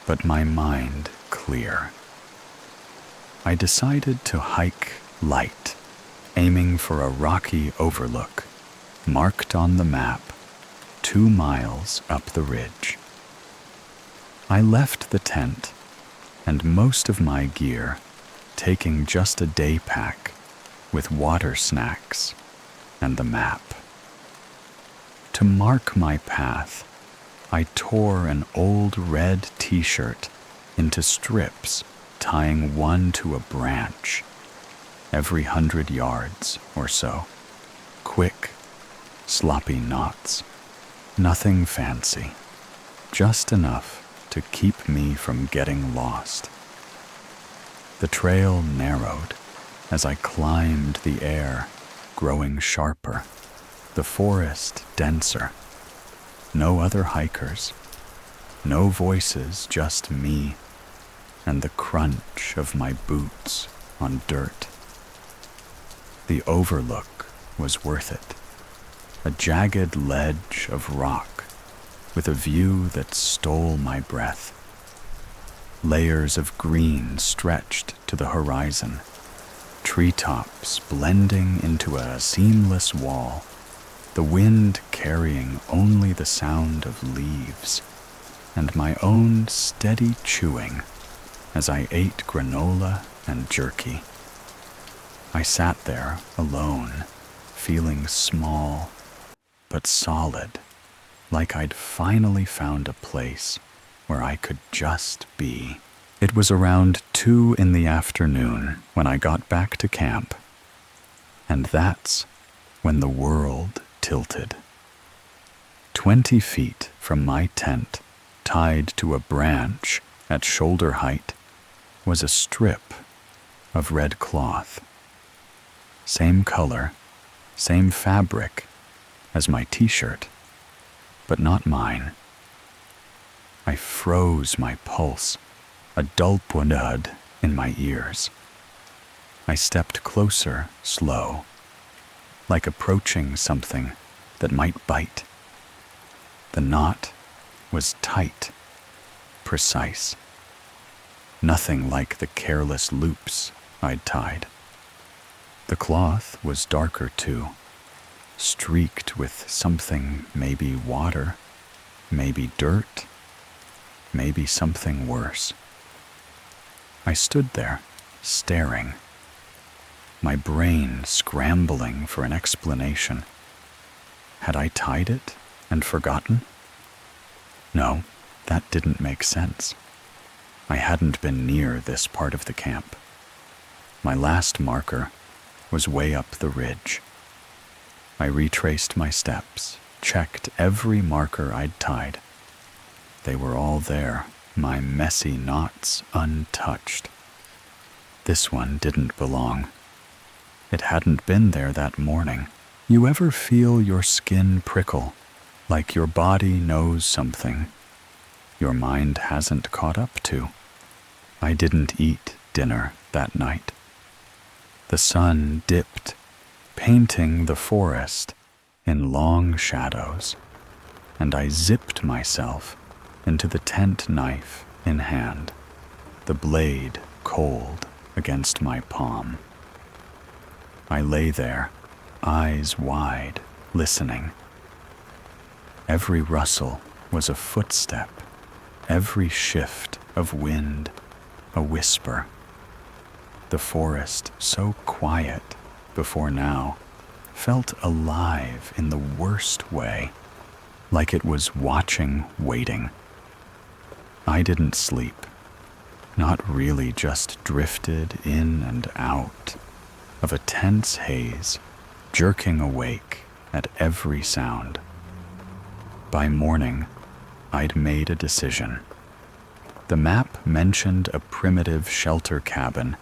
but my mind clear. I decided to hike light, aiming for a rocky overlook, marked on the map, 2 miles up the ridge. I left the tent and most of my gear, taking just a day pack with water, snacks, and the map. To mark my path, I tore an old red t-shirt into strips, tying one to a branch every 100 yards or so. Quick, sloppy knots. Nothing fancy, just enough to keep me from getting lost. The trail narrowed as I climbed, the air growing sharper, the forest denser. No other hikers, no voices, just me and the crunch of my boots on dirt. The overlook was worth it. A jagged ledge of rock with a view that stole my breath. Layers of green stretched to the horizon, treetops blending into a seamless wall, the wind carrying only the sound of leaves, and my own steady chewing as I ate granola and jerky. I sat there alone, feeling small but solid, like I'd finally found a place where I could just be. It was around 2 in the afternoon when I got back to camp, and that's when the world tilted. 20 feet from my tent, tied to a branch at shoulder height, was a strip of red cloth. Same color, same fabric as my t-shirt, but not mine. I froze my pulse, a dull punad in my ears. I stepped closer, slow, like approaching something that might bite. The knot was tight, precise. Nothing like the careless loops I'd tied. The cloth was darker too, streaked with something, maybe water, maybe dirt, maybe something worse. I stood there, staring, my brain scrambling for an explanation. Had I tied it and forgotten? No, that didn't make sense. I hadn't been near this part of the camp. My last marker was way up the ridge. I retraced my steps, checked every marker I'd tied. They were all there, my messy knots untouched. This one didn't belong. It hadn't been there that morning. You ever feel your skin prickle, like your body knows something your mind hasn't caught up to? I didn't eat dinner that night. The sun dipped, painting the forest in long shadows, and I zipped myself into the tent, knife in hand, the blade cold against my palm. I lay there, eyes wide, listening. Every rustle was a footstep, every shift of wind a whisper. The forest, so quiet before now, felt alive in the worst way, like it was watching, waiting. I didn't sleep, not really, just drifted in and out of a tense haze, jerking awake at every sound. By morning, I'd made a decision. The map mentioned a primitive shelter cabin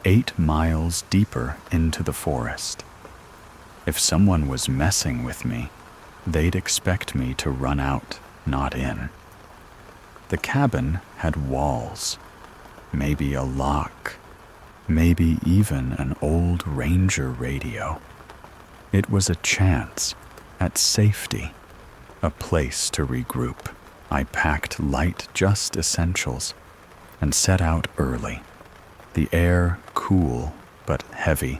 8 miles deeper into the forest. If someone was messing with me, they'd expect me to run out, not in. The cabin had walls, maybe a lock, maybe even an old ranger radio. It was a chance at safety, a place to regroup. I packed light, just essentials, and set out early. The air cool but heavy,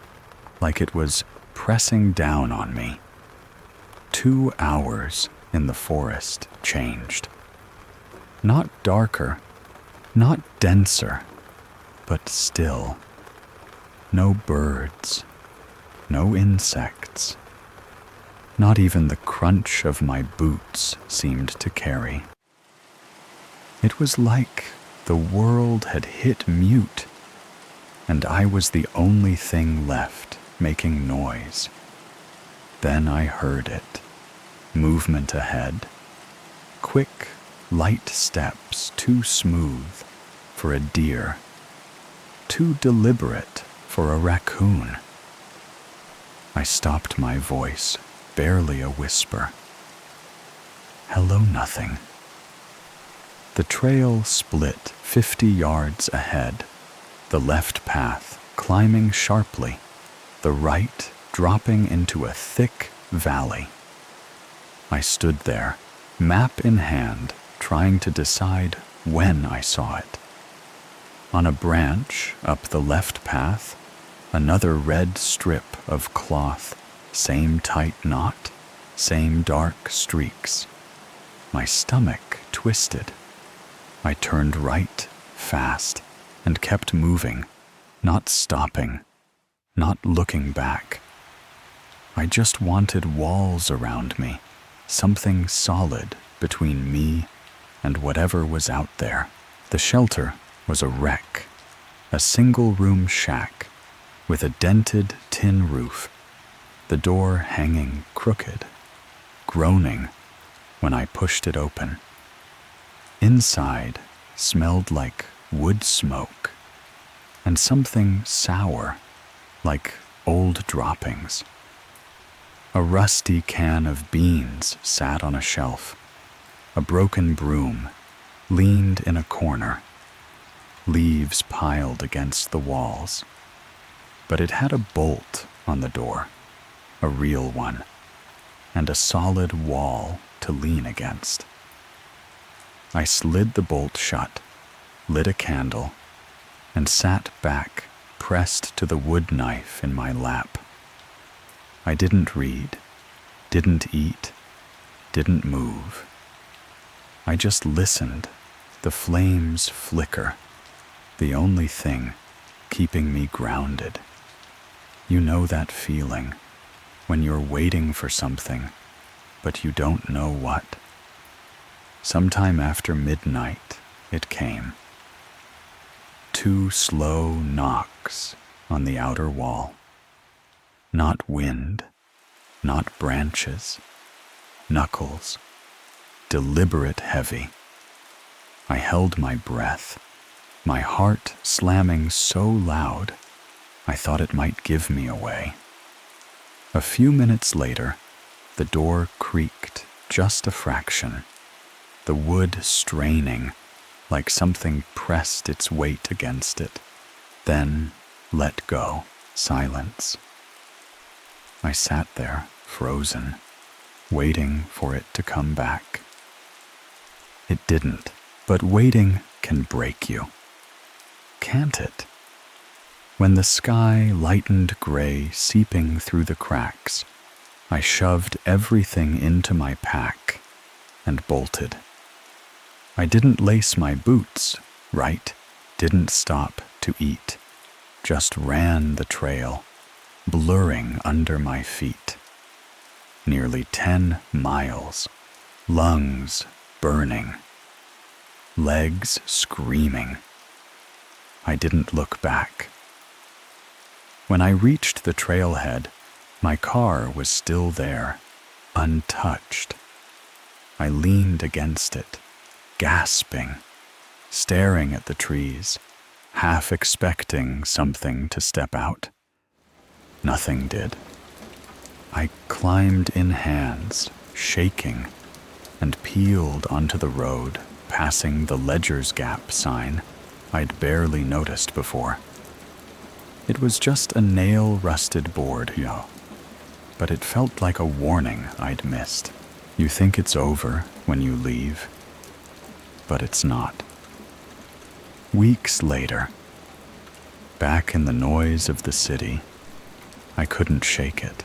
like it was pressing down on me. 2 hours in the forest changed. Not darker, not denser, but still. No birds, no insects. Not even the crunch of my boots seemed to carry. It was like the world had hit mute, and I was the only thing left making noise. Then I heard it. Movement ahead. Quick, light steps, too smooth for a deer, too deliberate for a raccoon. I stopped my voice, barely a whisper. Hello, nothing. The trail split 50 yards ahead, the left path climbing sharply, the right dropping into a thick valley. I stood there, map in hand, trying to decide when I saw it. On a branch up the left path, another red strip of cloth, same tight knot, same dark streaks. My stomach twisted. I turned right, fast, and kept moving, not stopping, not looking back. I just wanted walls around me, something solid between me and whatever was out there. The shelter was a wreck, a single-room shack with a dented tin roof, the door hanging crooked, groaning when I pushed it open. Inside smelled like wood smoke and something sour, like old droppings. A rusty can of beans sat on a shelf. A broken broom leaned in a corner, leaves piled against the walls. But it had a bolt on the door, a real one, and a solid wall to lean against. I slid the bolt shut, lit a candle, and sat back, pressed to the wood knife in my lap. I didn't read, didn't eat, didn't move. I just listened, the flames flicker, the only thing keeping me grounded. You know that feeling when you're waiting for something, but you don't know what. Sometime after midnight, it came. 2 slow knocks on the outer wall. Not wind, not branches, knuckles, deliberate heavy. I held my breath, my heart slamming so loud I thought it might give me away. A few minutes later, the door creaked just a fraction, the wood straining like something pressed its weight against it, then let go, silence. I sat there, frozen, waiting for it to come back. It didn't, but waiting can break you. Can't it? When the sky lightened gray seeping through the cracks, I shoved everything into my pack and bolted. I didn't lace my boots, right? Didn't stop to eat. Just ran the trail, blurring under my feet. Nearly 10 miles, lungs burning, legs screaming. I didn't look back. When I reached the trailhead, my car was still there, untouched. I leaned against it, gasping, staring at the trees, half expecting something to step out. Nothing did. I climbed in hands, shaking, and peeled onto the road, passing the Ledger's Gap sign I'd barely noticed before. It was just a nail-rusted board, but it felt like a warning I'd missed. You think it's over when you leave, but it's not. Weeks later, back in the noise of the city, I couldn't shake it.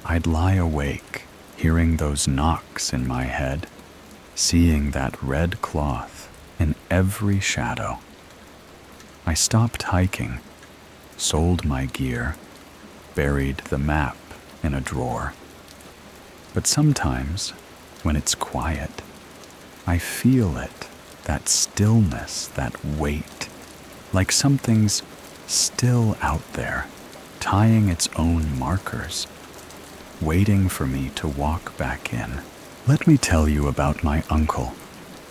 I'd lie awake, hearing those knocks in my head, seeing that red cloth in every shadow. I stopped hiking, sold my gear, buried the map in a drawer. But sometimes, when it's quiet, I feel it, that stillness, that weight, like something's still out there, tying its own markers, waiting for me to walk back in. Let me tell you about my uncle,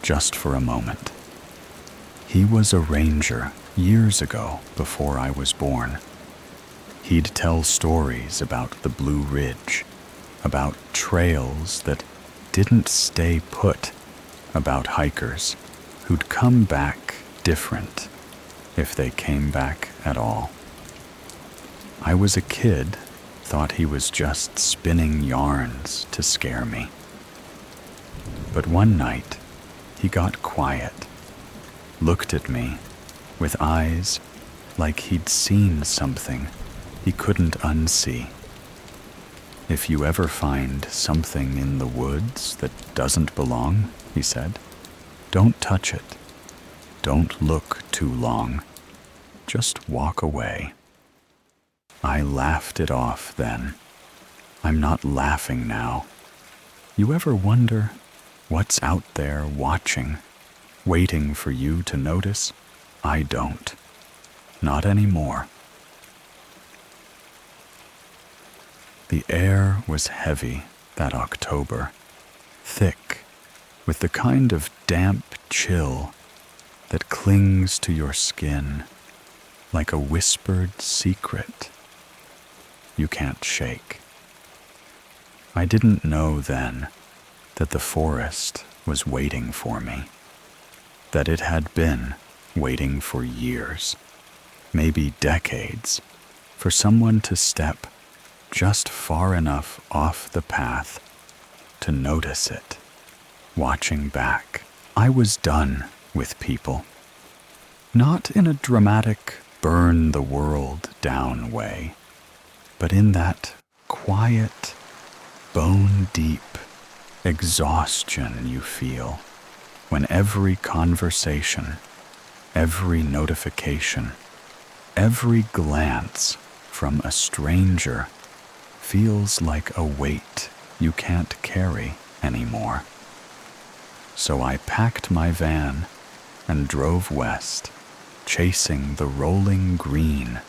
just for a moment. He was a ranger years ago before I was born. He'd tell stories about the Blue Ridge, about trails that didn't stay put, about hikers who'd come back different, if they came back at all. I was a kid, thought he was just spinning yarns to scare me. But one night, he got quiet, looked at me with eyes like he'd seen something he couldn't unsee. If you ever find something in the woods that doesn't belong, he said, don't touch it. Don't look too long. Just walk away. I laughed it off then. I'm not laughing now. You ever wonder What's out there watching, waiting for you to notice? I don't. Not anymore. The air was heavy that October, thick, with the kind of damp chill that clings to your skin like a whispered secret you can't shake. I didn't know then that the forest was waiting for me, that it had been waiting for years, maybe decades, for someone to step just far enough off the path to notice it. Watching back, I was done with people. Not in a dramatic, burn the world down way, but in that quiet, bone-deep exhaustion you feel when every conversation, every notification, every glance from a stranger feels like a weight you can't carry anymore. So I packed my van and drove west, chasing the rolling green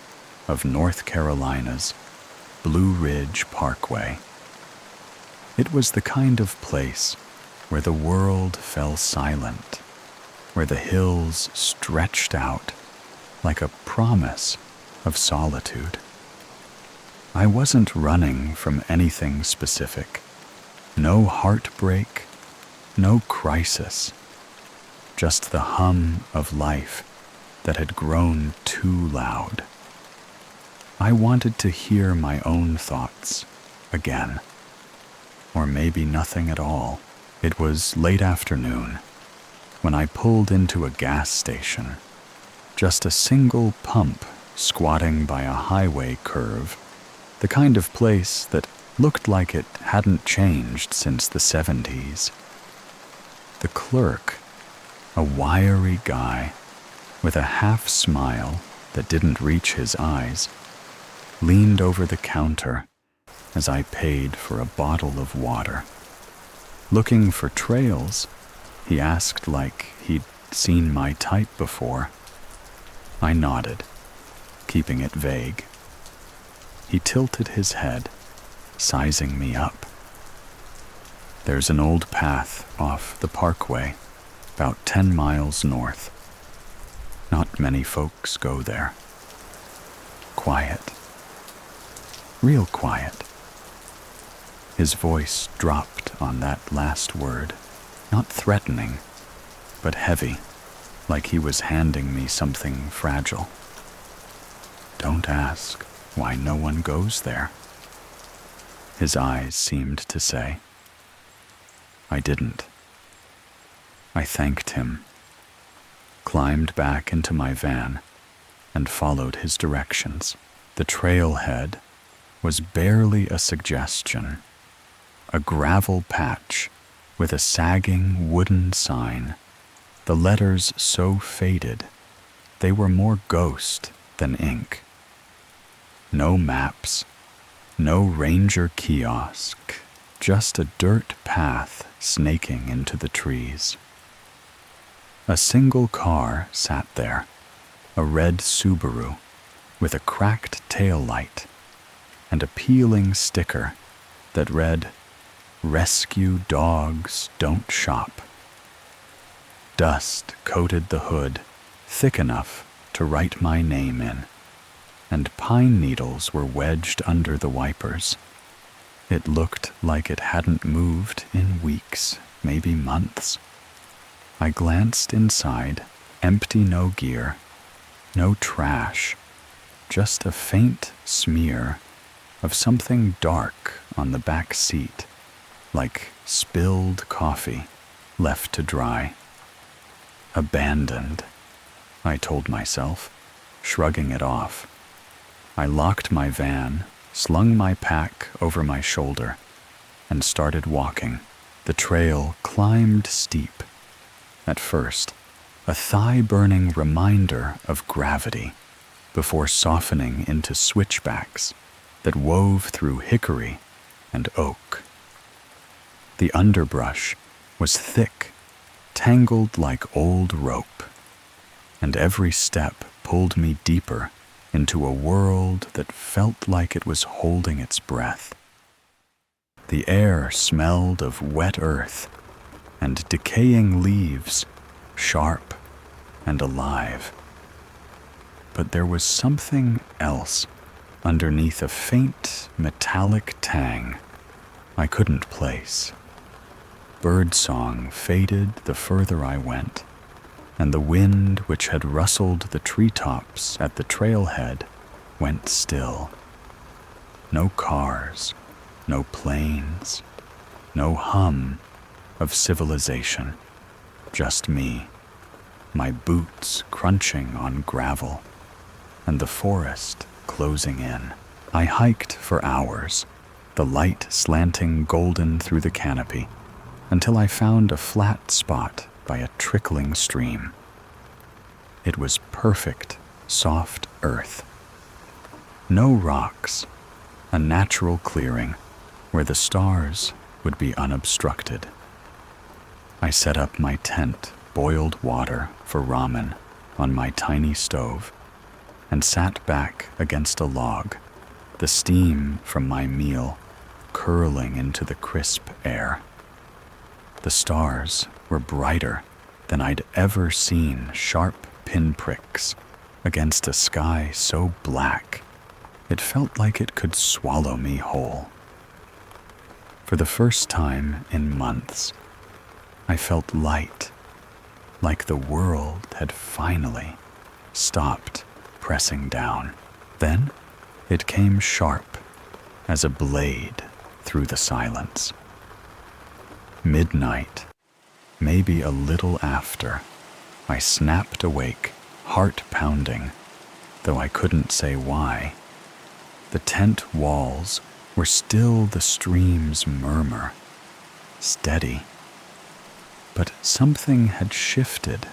of North Carolina's Blue Ridge Parkway. It was the kind of place where the world fell silent, where the hills stretched out like a promise of solitude. I wasn't running from anything specific. No heartbreak, no crisis. Just the hum of life that had grown too loud. I wanted to hear my own thoughts again. Or maybe nothing at all. It was late afternoon when I pulled into a gas station. Just a single pump squatting by a highway curve. The kind of place that looked like it hadn't changed since the 70s. The clerk, a wiry guy with a half smile that didn't reach his eyes, leaned over the counter as I paid for a bottle of water. Looking for trails, he asked like he'd seen my type before. I nodded, keeping it vague. He tilted his head, sizing me up. There's an old path off the parkway, about 10 miles north. Not many folks go there. Quiet. Real quiet. His voice dropped on that last word, not threatening, but heavy, like he was handing me something fragile. Don't ask why no one goes there, his eyes seemed to say. I didn't. I thanked him, climbed back into my van, and followed his directions. The trailhead was barely a suggestion, a gravel patch with a sagging wooden sign, the letters so faded they were more ghost than ink. No maps, no ranger kiosk, just a dirt path snaking into the trees. A single car sat there, a red Subaru with a cracked taillight and a peeling sticker that read, "Rescue dogs don't shop." Dust coated the hood, thick enough to write my name in, and pine needles were wedged under the wipers. It looked like it hadn't moved in weeks, maybe months. I glanced inside, empty, no gear, no trash, just a faint smear of something dark on the back seat, like spilled coffee left to dry. Abandoned, I told myself, shrugging it off. I locked my van, slung my pack over my shoulder, and started walking. The trail climbed steep. At first, a thigh-burning reminder of gravity before softening into switchbacks that wove through hickory and oak. The underbrush was thick, tangled like old rope, and every step pulled me deeper into a world that felt like it was holding its breath. The air smelled of wet earth and decaying leaves, sharp and alive. But there was something else underneath a faint metallic tang I couldn't place. Birdsong faded the further I went, and the wind which had rustled the treetops at the trailhead went still. No cars, no planes, no hum of civilization, just me, my boots crunching on gravel, and the forest closing in. I hiked for hours, the light slanting golden through the canopy, until I found a flat spot by a trickling stream. It was perfect, soft earth. No rocks, a natural clearing where the stars would be unobstructed. I set up my tent, boiled water for ramen on my tiny stove, and sat back against a log, the steam from my meal curling into the crisp air. The stars were brighter than I'd ever seen sharp pinpricks against a sky so black it felt like it could swallow me whole. For the first time in months, I felt light, like the world had finally stopped pressing down. Then it came sharp as a blade through the silence. Midnight, maybe a little after, I snapped awake, heart pounding, though I couldn't say why. The tent walls were still the stream's murmur, steady. But something had shifted,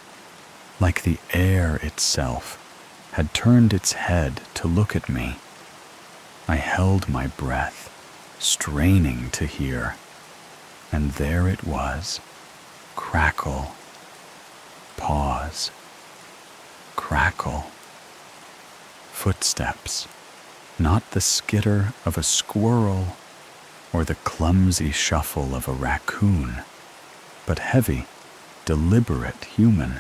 like the air itself had turned its head to look at me. I held my breath, straining to hear, and there it was, crackle, pause, crackle. Footsteps, not the skitter of a squirrel or the clumsy shuffle of a raccoon, but heavy, deliberate human.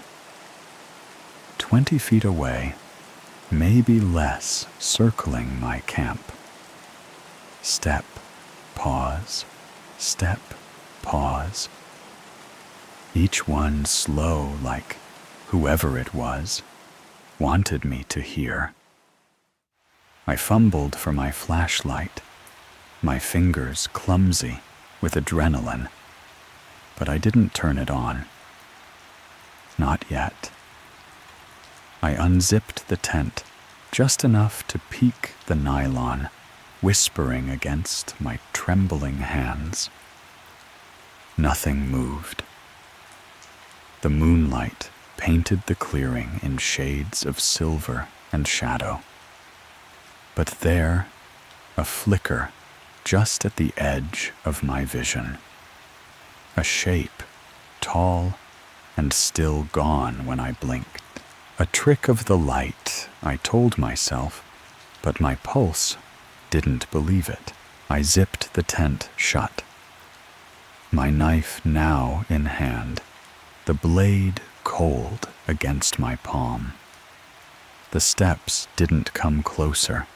20 feet away, maybe less, circling my camp. Step, pause, step, pause. Each one slow, like whoever it was wanted me to hear. I fumbled for my flashlight, my fingers clumsy with adrenaline, but I didn't turn it on. Not yet. I unzipped the tent just enough to peek the nylon, whispering against my trembling hands. Nothing moved. The moonlight painted the clearing in shades of silver and shadow. But there, a flicker just at the edge of my vision. A shape, tall and still gone when I blinked. A trick of the light, I told myself, but my pulse didn't believe it. I zipped the tent shut. My knife now in hand, the blade cold against my palm. The steps didn't come closer,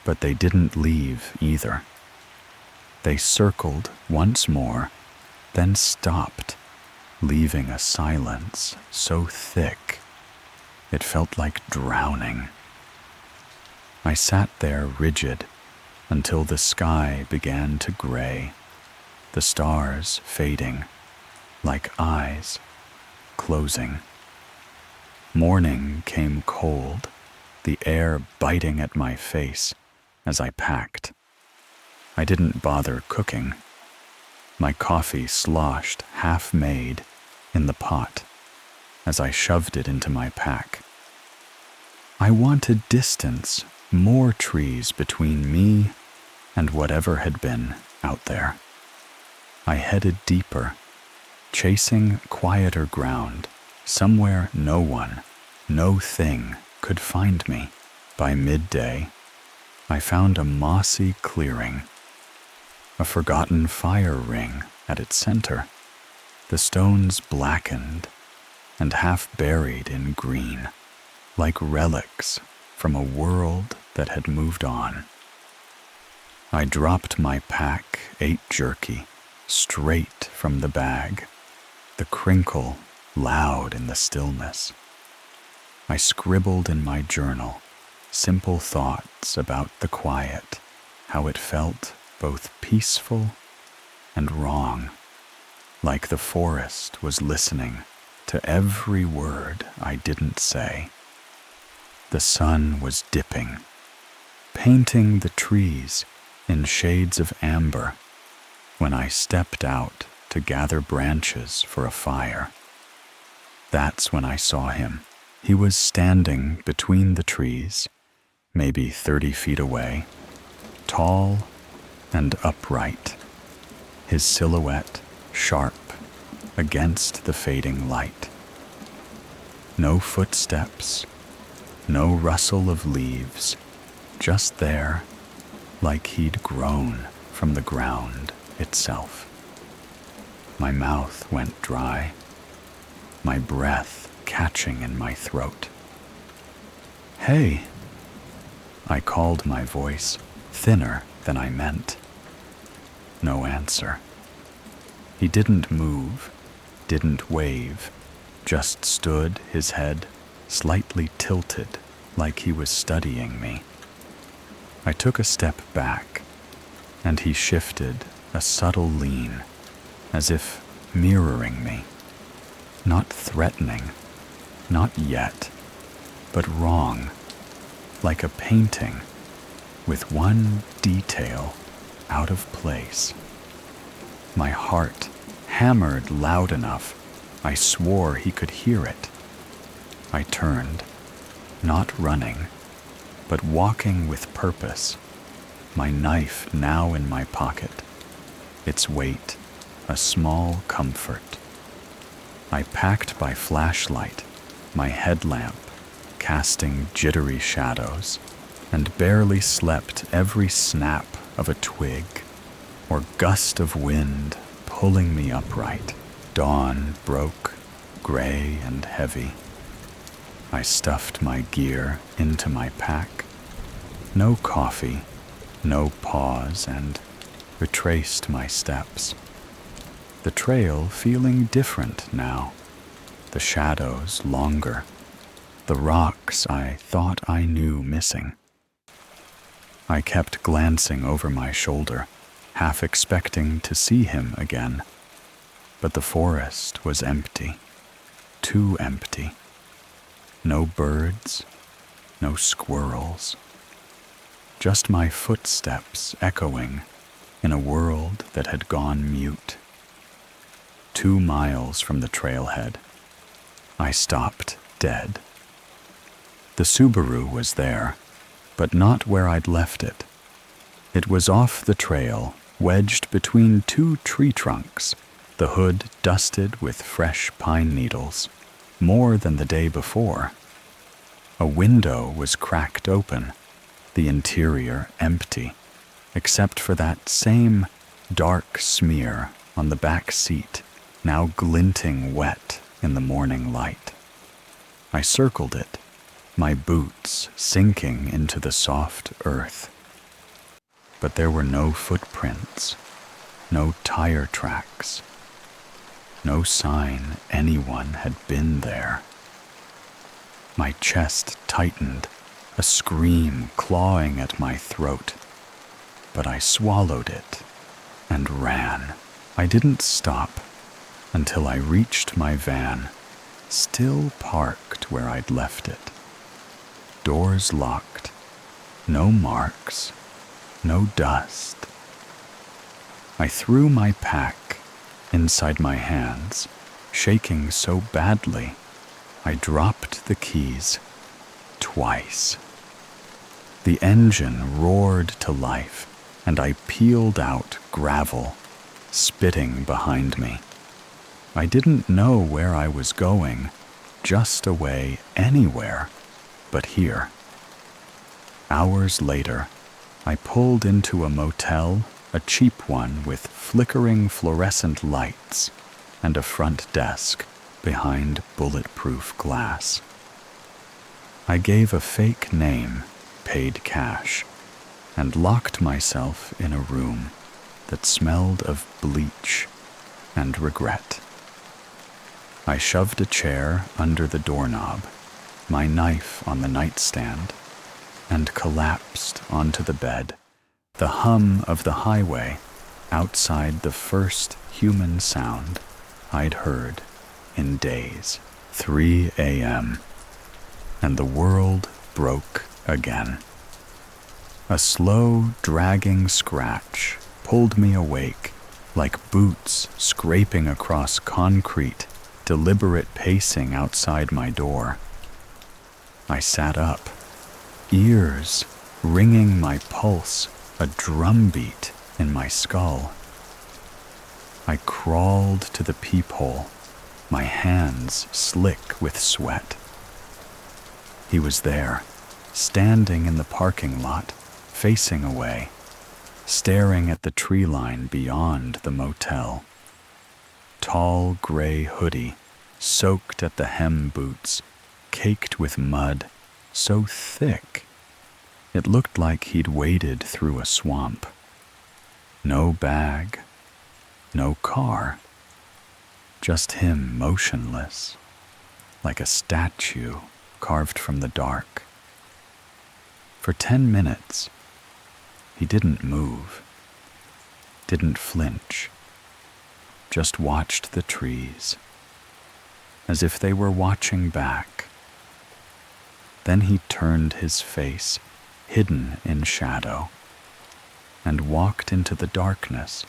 but they didn't leave either. They circled once more, then stopped, leaving a silence so thick it felt like drowning. I sat there rigid until the sky began to gray, the stars fading, like eyes closing. Morning came cold, the air biting at my face as I packed. I didn't bother cooking. My coffee sloshed half-made in the pot as I shoved it into my pack. I wanted distance, more trees between me and whatever had been out there. I headed deeper, chasing quieter ground, somewhere no one, no thing could find me. By midday, I found a mossy clearing, a forgotten fire ring at its center, the stones blackened and half buried in green, like relics from a world that had moved on. I dropped my pack, ate jerky, straight from the bag, the crinkle loud in the stillness. I scribbled in my journal simple thoughts about the quiet, how it felt both peaceful and wrong, like the forest was listening to every word I didn't say. The sun was dipping, painting the trees in shades of amber when I stepped out to gather branches for a fire. That's when I saw him. He was standing between the trees, maybe 30 feet away, tall and upright, his silhouette sharp against the fading light. No footsteps, no rustle of leaves, just there, like he'd grown from the ground itself. My mouth went dry, my breath catching in my throat. "Hey," I called, my voice thinner than I meant. No answer. He didn't move, didn't wave, just stood, his head slightly tilted like he was studying me. I took a step back, and he shifted a subtle lean, as if mirroring me. Not threatening, not yet, but wrong, like a painting with one detail out of place. My heart hammered loud enough, I swore he could hear it. I turned, not running, but walking with purpose, my knife now in my pocket, its weight a small comfort. I packed by flashlight, my headlamp casting jittery shadows, and barely slept every snap of a twig or gust of wind pulling me upright. Dawn broke, gray and heavy. I stuffed my gear into my pack. No coffee, no pause, and retraced my steps. The trail feeling different now, the shadows longer, the rocks I thought I knew missing. I kept glancing over my shoulder, half expecting to see him again, but the forest was empty, too empty. No birds, no squirrels, just my footsteps echoing in a world that had gone mute. 2 miles from the trailhead, I stopped dead. The Subaru was there, but not where I'd left it. It was off the trail, wedged between 2 tree trunks, the hood dusted with fresh pine needles, more than the day before. A window was cracked open, the interior empty, except for that same dark smear on the back seat, now glinting wet in the morning light. I circled it, my boots sinking into the soft earth. But there were no footprints, no tire tracks, no sign anyone had been there. My chest tightened, a scream clawing at my throat, but I swallowed it and ran. I didn't stop until I reached my van, still parked where I'd left it. Doors locked, no marks, no dust. I threw my pack inside my hands, shaking so badly I dropped the keys twice. The engine roared to life, and I peeled out gravel, spitting behind me. I didn't know where I was going, just away anywhere but here. Hours later, I pulled into a motel, a cheap one with flickering fluorescent lights and a front desk behind bulletproof glass. I gave a fake name, paid cash, and locked myself in a room that smelled of bleach and regret. I shoved a chair under the doorknob, my knife on the nightstand, and collapsed onto the bed, the hum of the highway outside the first human sound I'd heard in days. 3 a.m., and the world broke again. A slow, dragging scratch pulled me awake, like boots scraping across concrete, deliberate pacing outside my door. I sat up, ears ringing my pulse, a drumbeat in my skull. I crawled to the peephole, my hands slick with sweat. He was there, standing in the parking lot, facing away, staring at the tree line beyond the motel. Tall gray hoodie, soaked at the hem boots, caked with mud, so thick it looked like he'd waded through a swamp. No bag, no car, just him motionless, like a statue carved from the dark. For 10 minutes, he didn't move, didn't flinch, just watched the trees, as if they were watching back. Then he turned his face, hidden in shadow, and walked into the darkness,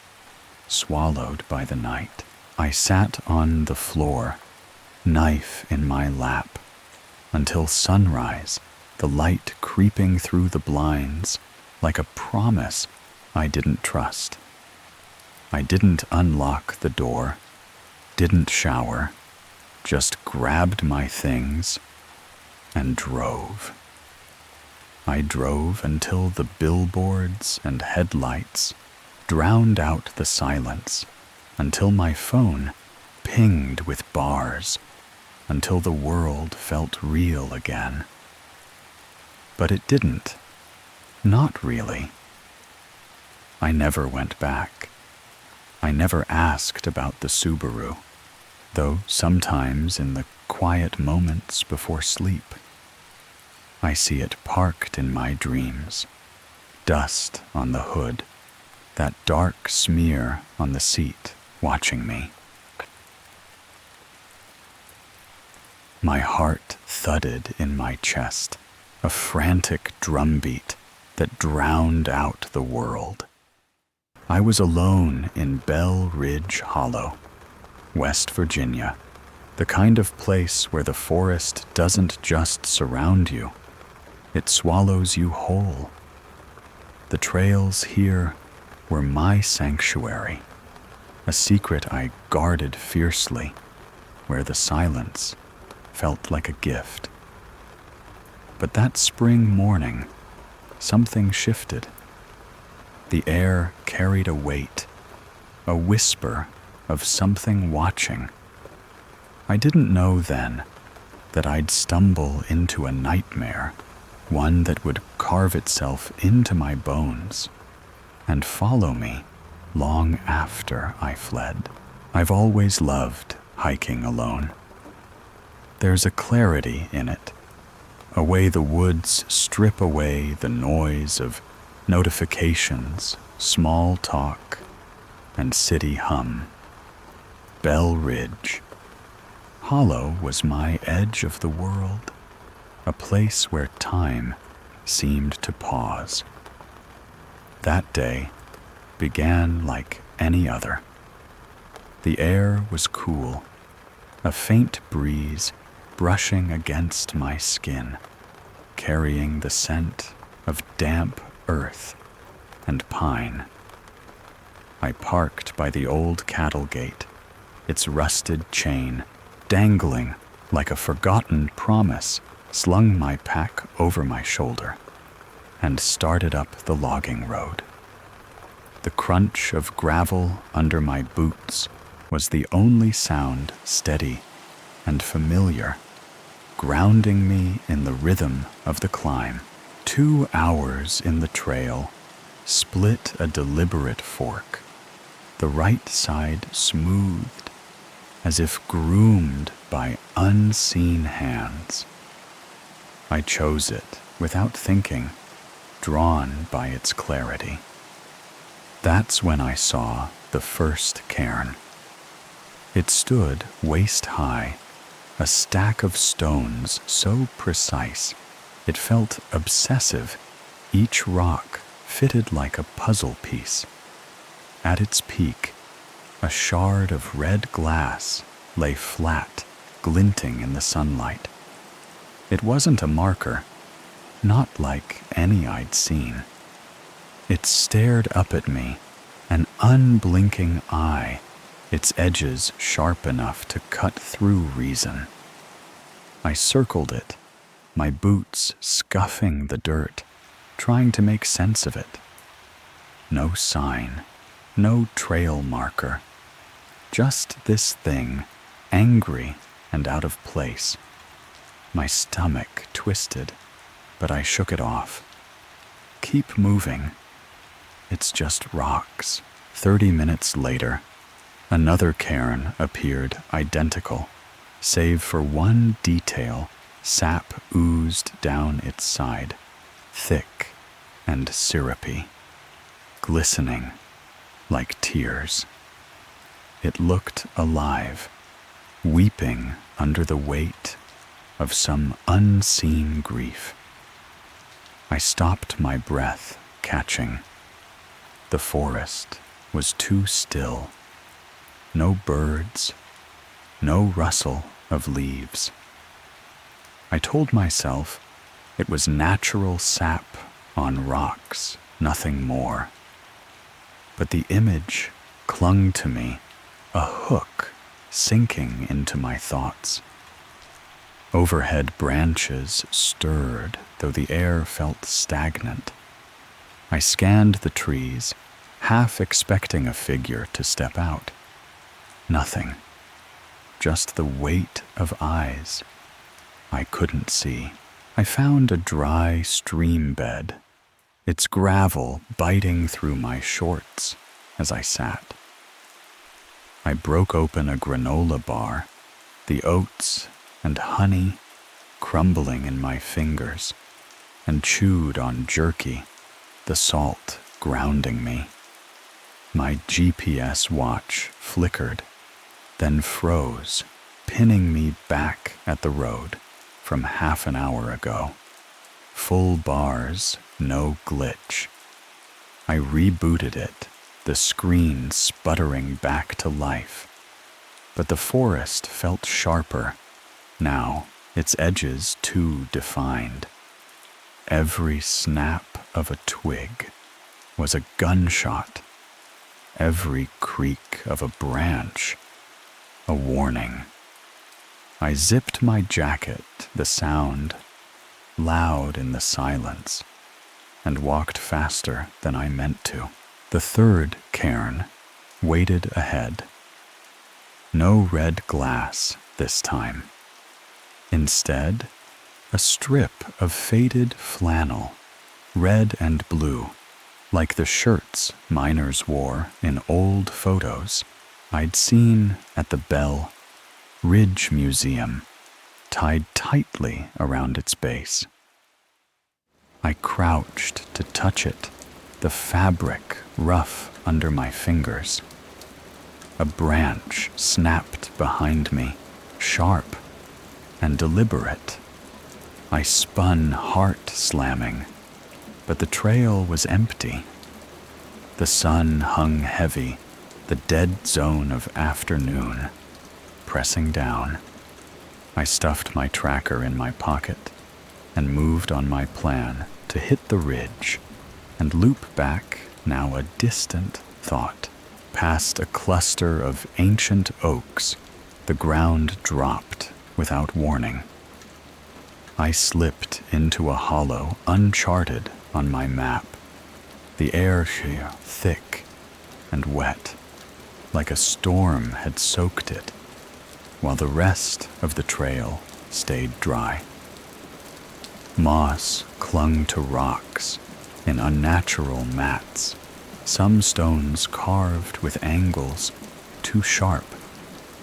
swallowed by the night. I sat on the floor, knife in my lap, until sunrise, the light creeping through the blinds like a promise I didn't trust. I didn't unlock the door, didn't shower, just grabbed my things and drove. I drove until the billboards and headlights drowned out the silence, until my phone pinged with bars, until the world felt real again. But it didn't. Not really. I never went back. I never asked about the Subaru, though sometimes in the quiet moments before sleep, I see it parked in my dreams, dust on the hood, that dark smear on the seat watching me. My heart thudded in my chest, a frantic drumbeat that drowned out the world. I was alone in Bell Ridge Hollow, West Virginia, the kind of place where the forest doesn't just surround you, it swallows you whole. The trails here were my sanctuary, a secret I guarded fiercely, where the silence felt like a gift. But that spring morning, something shifted. The air carried a weight, a whisper of something watching. I didn't know then that I'd stumble into a nightmare, one that would carve itself into my bones and follow me long after I fled. I've always loved hiking alone. There's a clarity in it, a way the woods strip away the noise of notifications, small talk, and city hum. Bell Ridge. Hollow was my edge of the world, a place where time seemed to pause. That day began like any other. The air was cool, a faint breeze brushing against my skin, carrying the scent of damp earth and pine. I parked by the old cattle gate, its rusted chain dangling like a forgotten promise, slung my pack over my shoulder and started up the logging road. The crunch of gravel under my boots was the only sound steady and familiar, grounding me in the rhythm of the climb. 2 hours in the trail split a deliberate fork, the right side smoothed, as if groomed by unseen hands. I chose it without thinking, drawn by its clarity. That's when I saw the first cairn. It stood waist-high, a stack of stones so precise it felt obsessive, each rock fitted like a puzzle piece. At its peak, a shard of red glass lay flat, glinting in the sunlight. It wasn't a marker, not like any I'd seen. It stared up at me, an unblinking eye, its edges sharp enough to cut through reason. I circled it, my boots scuffing the dirt, trying to make sense of it. No sign, no trail marker, just this thing, angry and out of place. My stomach twisted, but I shook it off. Keep moving. It's just rocks. 30 minutes later, another cairn appeared identical, save for one detail. Sap oozed down its side, thick and syrupy, glistening like tears. It looked alive, weeping under the weight of some unseen grief. I stopped my breath, catching. The forest was too still. No birds, no rustle of leaves. I told myself it was natural sap on rocks, nothing more. But the image clung to me, a hook sinking into my thoughts. Overhead branches stirred, though the air felt stagnant. I scanned the trees, half expecting a figure to step out. Nothing, just the weight of eyes I couldn't see. I found a dry stream bed, its gravel biting through my shorts as I sat. I broke open a granola bar, the oats and honey crumbling in my fingers, and chewed on jerky, the salt grounding me. My GPS watch flickered, then froze, pinning me back at the road from half an hour ago. Full bars, no glitch. I rebooted it, the screen sputtering back to life. But the forest felt sharper, now its edges too defined. Every snap of a twig was a gunshot, every creak of a branch a warning. I zipped my jacket, the sound loud in the silence, and walked faster than I meant to. The third cairn waited ahead. No red glass this time. Instead, a strip of faded flannel, red and blue, like the shirts miners wore in old photos I'd seen at the Bell Ridge Museum, tied tightly around its base. I crouched to touch it, the fabric rough under my fingers. A branch snapped behind me, sharp and deliberate. I spun heart slamming, but the trail was empty. The sun hung heavy, the dead zone of afternoon, pressing down. I stuffed my tracker in my pocket and moved on my plan to hit the ridge and loop back now a distant thought. Past a cluster of ancient oaks, the ground dropped without warning. I slipped into a hollow uncharted on my map, the air here thick and wet, like a storm had soaked it, while the rest of the trail stayed dry. Moss clung to rocks in unnatural mats, some stones carved with angles too sharp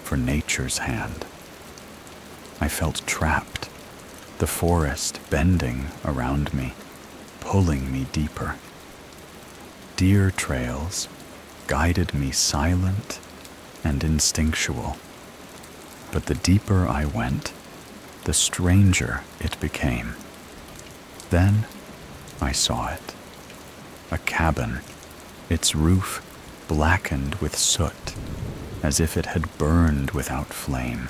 for nature's hand. I felt trapped, the forest bending around me, pulling me deeper. Deer trails guided me silent and instinctual, but the deeper I went, the stranger it became. Then I saw it, a cabin, its roof blackened with soot, as if it had burned without flame.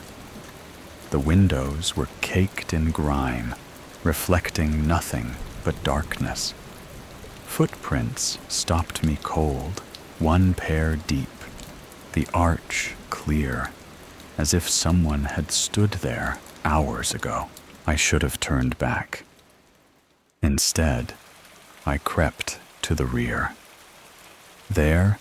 The windows were caked in grime, reflecting nothing but darkness. Footprints stopped me cold, one pair deep, the arch clear, as if someone had stood there hours ago. I should have turned back. Instead, I crept to the rear. There,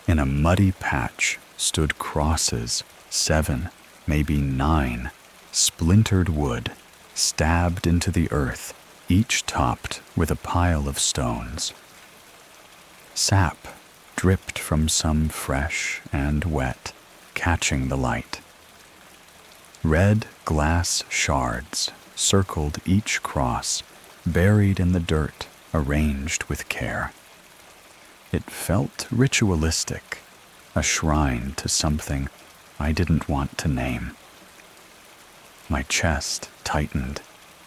in a muddy patch, stood crosses, 7, maybe 9, splintered wood, stabbed into the earth, each topped with a pile of stones. Sap dripped from some fresh and wet, catching the light. Red glass shards circled each cross, buried in the dirt, arranged with care. It felt ritualistic, a shrine to something I didn't want to name. My chest tightened,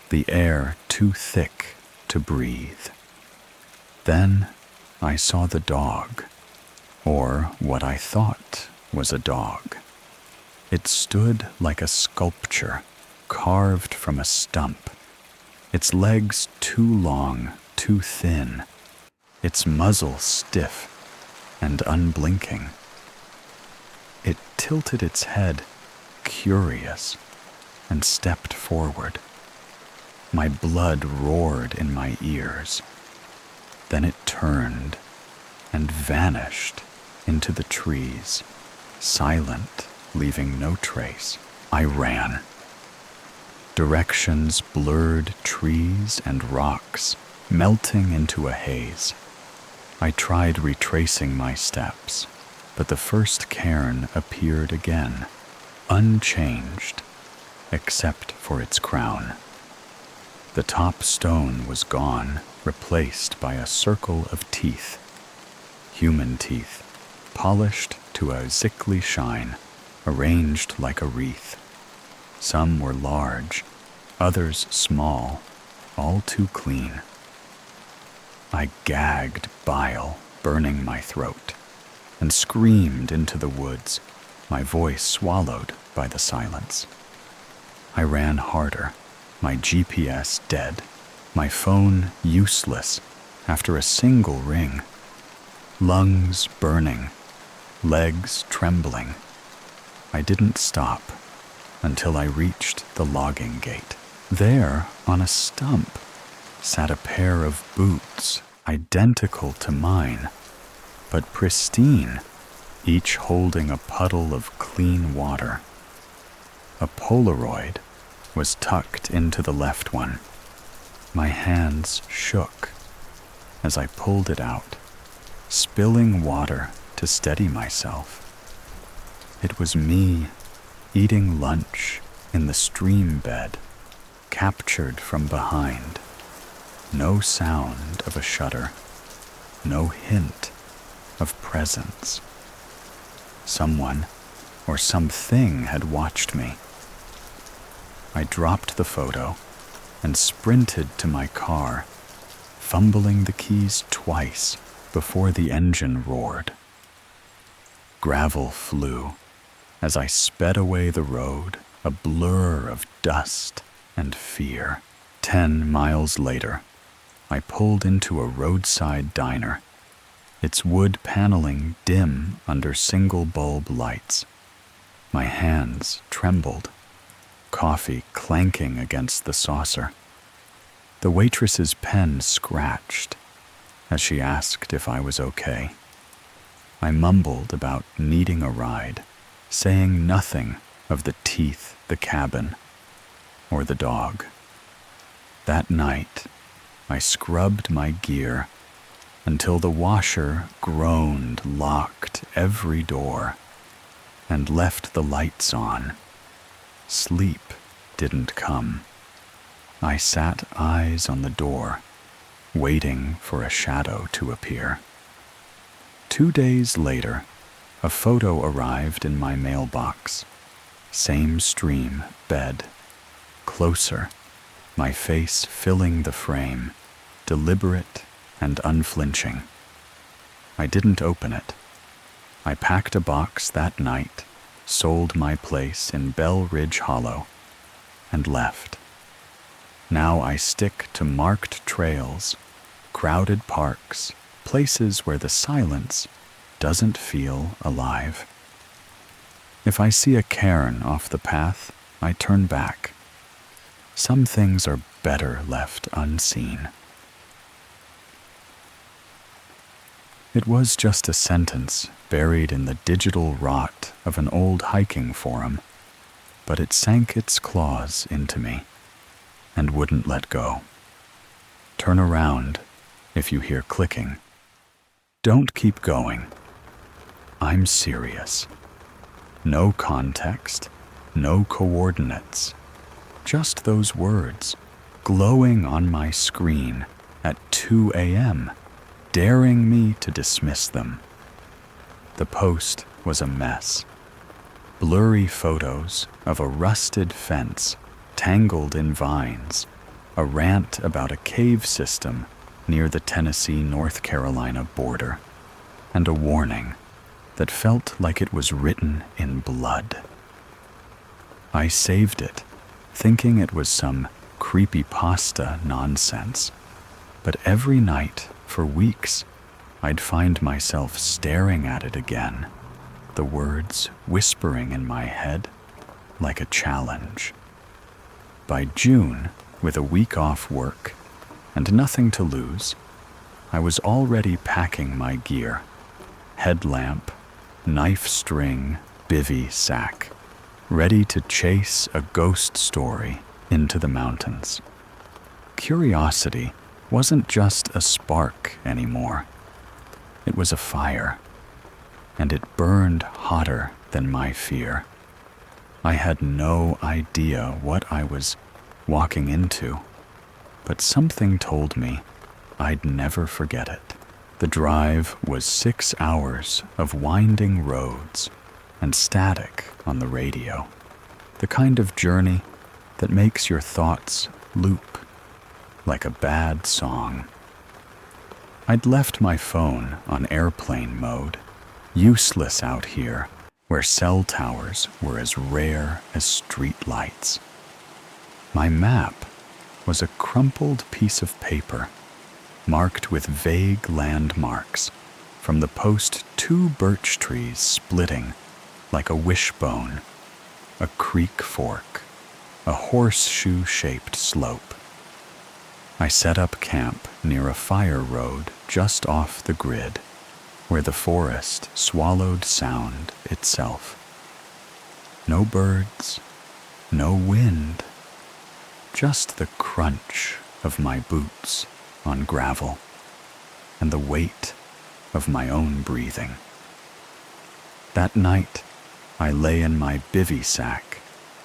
the air too thick to breathe. Then I saw the dog, or what I thought was a dog. It stood like a sculpture carved from a stump, its legs too long, too thin, its muzzle stiff and unblinking. It tilted its head, curious, and stepped forward. My blood roared in my ears. Then it turned and vanished into the trees, silent, leaving no trace. I ran. Directions blurred trees and rocks, melting into a haze. I tried retracing my steps, but the first cairn appeared again, unchanged, except for its crown. The top stone was gone, replaced by a circle of teeth, human teeth, polished to a sickly shine, arranged like a wreath. Some were large, others small, all too clean. I gagged bile, burning my throat, and screamed into the woods, my voice swallowed by the silence. I ran harder, my GPS dead, my phone useless after a single ring, lungs burning, legs trembling. I didn't stop until I reached the logging gate. There, on a stump, sat a pair of boots identical to mine, but pristine, each holding a puddle of clean water. A Polaroid was tucked into the left one. My hands shook as I pulled it out, spilling water to steady myself. It was me eating lunch in the stream bed, captured from behind. No sound of a shudder, no hint of presence. Someone or something had watched me. I dropped the photo and sprinted to my car, fumbling the keys twice before the engine roared. Gravel flew as I sped away the road, a blur of dust and fear. 10 miles later, I pulled into a roadside diner. its wood paneling dim under single bulb lights. My hands trembled, coffee clanking against the saucer. The waitress's pen scratched as she asked if I was okay. I mumbled about needing a ride, saying nothing of the teeth, the cabin, or the dog. That night, I scrubbed my gear until the washer groaned, locked every door, and left the lights on. Sleep didn't come. I sat eyes on the door, waiting for a shadow to appear. 2 days later, a photo arrived in my mailbox. Same stream, bed. Closer, my face filling the frame, deliberate and unflinching. I didn't open it. I packed a box that night, sold my place in Bell Ridge Hollow, and left. Now I stick to marked trails, crowded parks, places where the silence doesn't feel alive. If I see a cairn off the path, I turn back. Some things are better left unseen. It was just a sentence buried in the digital rot of an old hiking forum, but it sank its claws into me and wouldn't let go. Turn around if you hear clicking. Don't keep going. I'm serious. No context, no coordinates. Just those words, glowing on my screen at 2 a.m., daring me to dismiss them. The post was a mess. Blurry photos of a rusted fence tangled in vines, a rant about a cave system near the Tennessee-North Carolina border, and a warning that felt like it was written in blood. I saved it, thinking it was some creepypasta nonsense, but every night for weeks, I'd find myself staring at it again, the words whispering in my head like a challenge. By June, with a week off work and nothing to lose, I was already packing my gear: headlamp, knife string, bivy sack, ready to chase a ghost story into the mountains. Curiosity wasn't just a spark anymore. It was a fire, and it burned hotter than my fear. I had no idea what I was walking into, but something told me I'd never forget it. The drive was 6 hours of winding roads and static on the radio, the kind of journey that makes your thoughts loop like a bad song. I'd left my phone on airplane mode, useless out here where cell towers were as rare as street lights. My map was a crumpled piece of paper marked with vague landmarks, from the post 2 birch trees splitting like a wishbone, a creek fork, a horseshoe-shaped slope. I set up camp near a fire road just off the grid, where the forest swallowed sound itself. No birds, no wind, just the crunch of my boots on gravel and the weight of my own breathing. That night, I lay in my bivy sack,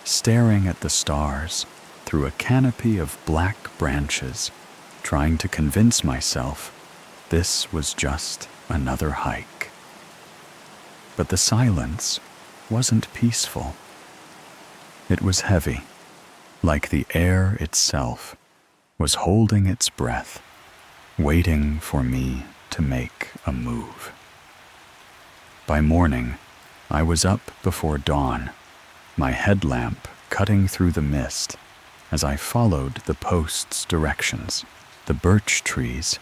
staring at the stars through a canopy of black branches, trying to convince myself this was just another hike. But the silence wasn't peaceful. It was heavy, like the air itself was holding its breath, waiting for me to make a move. By morning, I was up before dawn, my headlamp cutting through the mist as I followed the post's directions. The birch trees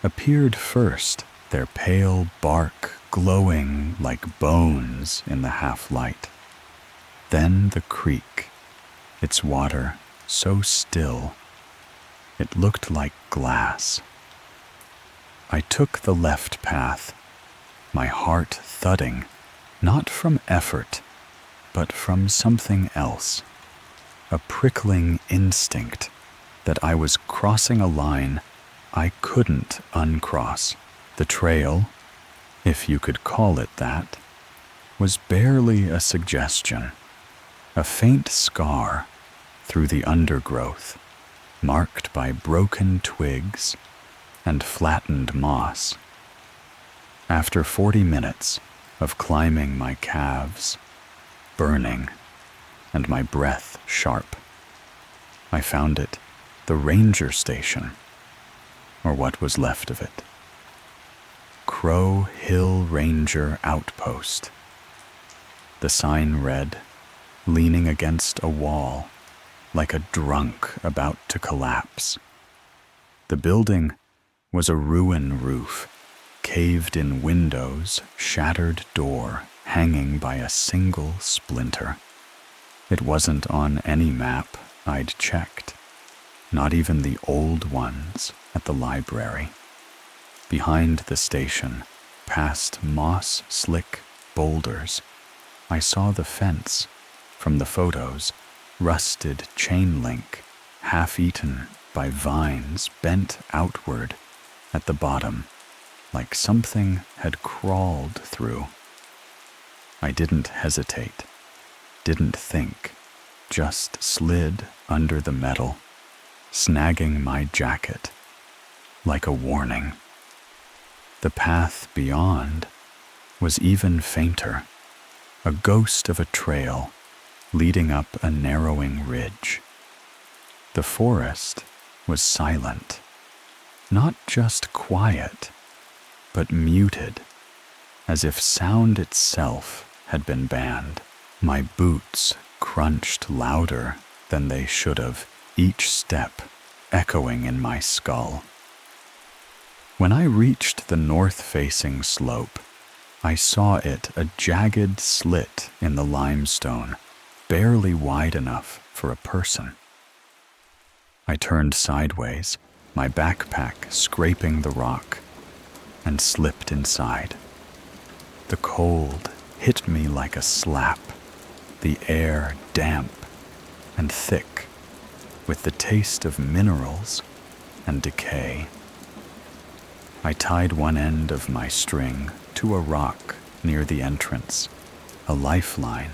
appeared first their pale bark glowing like bones in the half-light. Then the creek, its water so still, it looked like glass. I took the left path, my heart thudding, not from effort, but from something else, a prickling instinct that I was crossing a line I couldn't uncross. The trail, if you could call it that, was barely a suggestion, a faint scar through the undergrowth, marked by broken twigs and flattened moss. After 40 minutes of climbing, my calves burning and my breath sharp, I found it, the ranger station, or what was left of it. Crow Hill Ranger Outpost. The sign read, leaning against a wall, like a drunk about to collapse. The building was a ruin roof, caved-in windows, shattered door hanging by a single splinter. It wasn't on any map I'd checked, not even the old ones at the library. Behind the station, past moss-slick boulders, I saw the fence from the photos, rusted chain link, half-eaten by vines bent outward at the bottom, like something had crawled through. I didn't hesitate, didn't think, just slid under the metal, snagging my jacket, like a warning. The path beyond was even fainter, a ghost of a trail leading up a narrowing ridge. The forest was silent, not just quiet, but muted, as if sound itself had been banned. My boots crunched louder than they should have, each step echoing in my skull. When I reached the north-facing slope, I saw it a jagged slit in the limestone, barely wide enough for a person. I turned sideways, my backpack scraping the rock, and slipped inside. The cold hit me like a slap, the air damp and thick, with the taste of minerals and decay. I tied one end of my string to a rock near the entrance, a lifeline,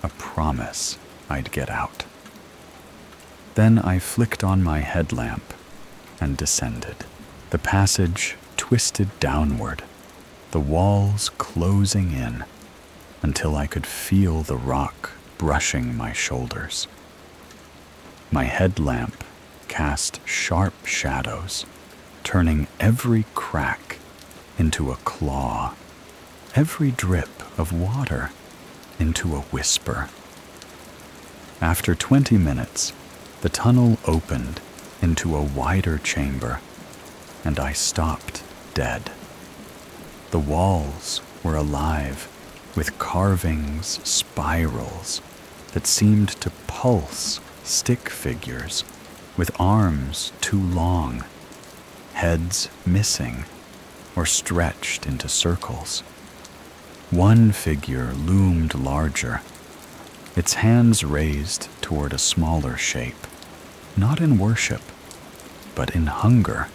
a promise I'd get out. Then I flicked on my headlamp and descended. The passage twisted downward, the walls closing in until I could feel the rock brushing my shoulders. My headlamp cast sharp shadows, turning every crack into a claw, every drip of water into a whisper. After 20 minutes, the tunnel opened into a wider chamber, and I stopped dead. The walls were alive with carvings, spirals that seemed to pulse, stick figures with arms too long, heads missing or stretched into circles. One figure loomed larger, its hands raised toward a smaller shape, not in worship, but in hunger.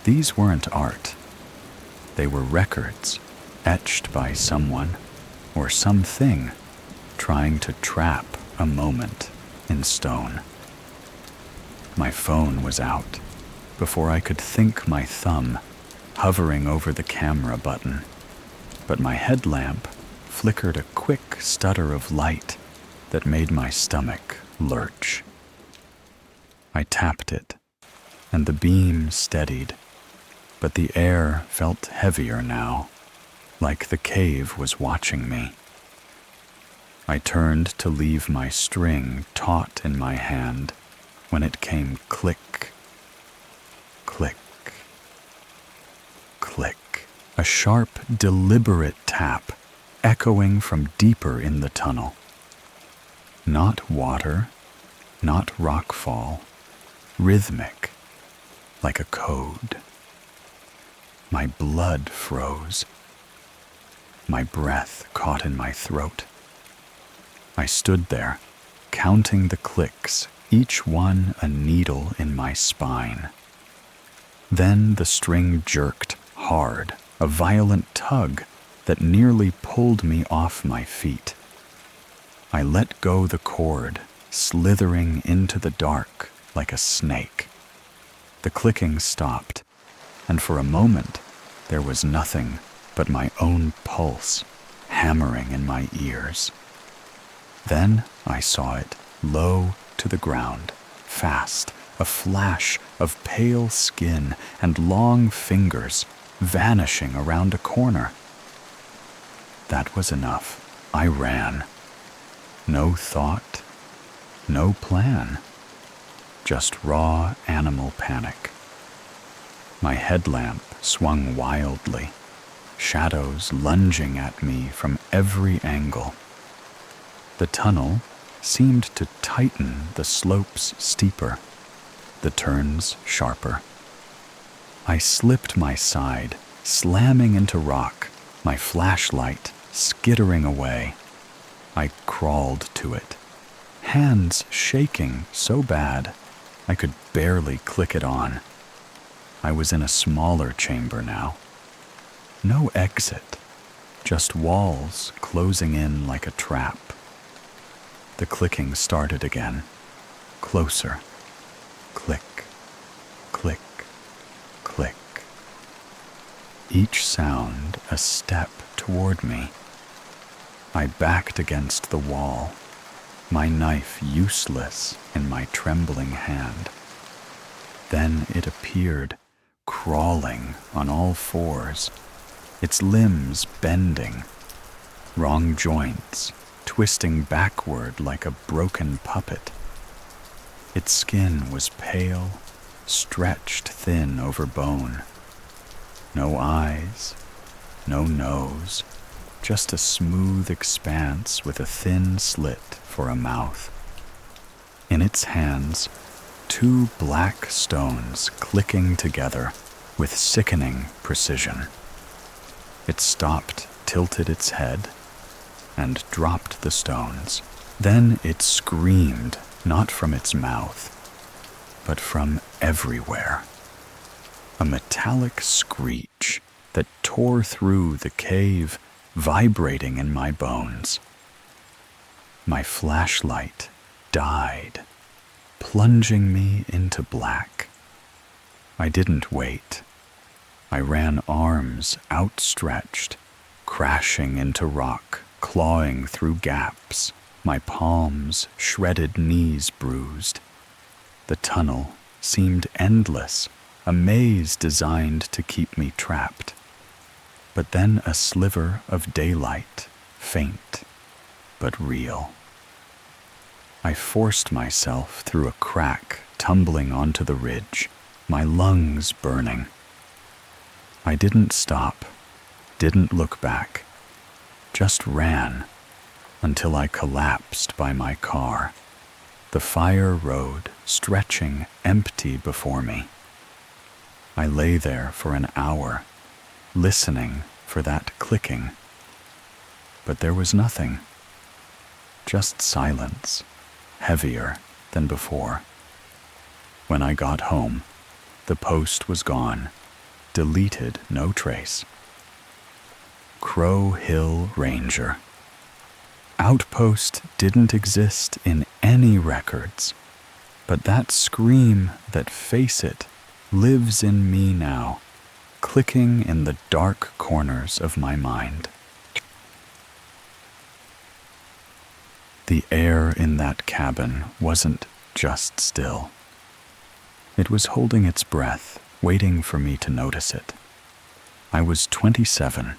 These weren't art. They were records, etched by someone or something trying to trap a moment in stone. My phone was out before I could think, my thumb hovering over the camera button, but my headlamp flickered a quick stutter of light that made my stomach lurch. I tapped it, and the beam steadied, but the air felt heavier now, like the cave was watching me. I turned to leave my string taut in my hand when it came click, click, click. click, a sharp, deliberate tap echoing from deeper in the tunnel. Not water, not rockfall, rhythmic, like a code. My blood froze. My breath caught in my throat. I stood there, counting the clicks, each one a needle in my spine. Then the string jerked hard, a violent tug that nearly pulled me off my feet. I let go the cord, slithering into the dark like a snake. The clicking stopped, and for a moment there was nothing but my own pulse hammering in my ears. Then I saw it, low to the ground, fast, a flash of pale skin and long fingers vanishing around a corner. That was enough. I ran. No thought, no plan, just raw animal panic. My headlamp swung wildly, shadows lunging at me from every angle. The tunnel seemed to tighten, the slopes steeper, the turns sharper. I slipped my side, slamming into rock, my flashlight skittering away. I crawled to it, hands shaking so bad I could barely click it on. I was in a smaller chamber now. No exit, just walls closing in like a trap. The clicking started again, closer. Click, click, click. Each sound a step toward me. I backed against the wall, my knife useless in my trembling hand. Then it appeared, crawling on all fours, its limbs bending, wrong joints twisting backward like a broken puppet. Its skin was pale, stretched thin over bone. No eyes, no nose, just a smooth expanse with a thin slit for a mouth. In its hands, 2 black stones clicking together with sickening precision. It stopped, tilted its head, and dropped the stones. Then it screamed, not from its mouth, but from everywhere. A metallic screech that tore through the cave, vibrating in my bones. My flashlight died, plunging me into black. I didn't wait. I ran arms outstretched, crashing into rock, clawing through gaps, my palms, shredded knees bruised. The tunnel seemed endless, a maze designed to keep me trapped. But then a sliver of daylight, faint, but real. I forced myself through a crack, tumbling onto the ridge, my lungs burning. I didn't stop, didn't look back, just ran until I collapsed by my car, the fire road stretching empty before me. I lay there for an hour, listening for that clicking, but there was nothing, just silence, heavier than before. When I got home, the post was gone, deleted, no trace. Crow Hill Ranger. Outpost didn't exist in any records, but that scream that face it lives in me now, clicking in the dark corners of my mind. The air in that cabin wasn't just still. It was holding its breath, waiting for me to notice it. I was 27,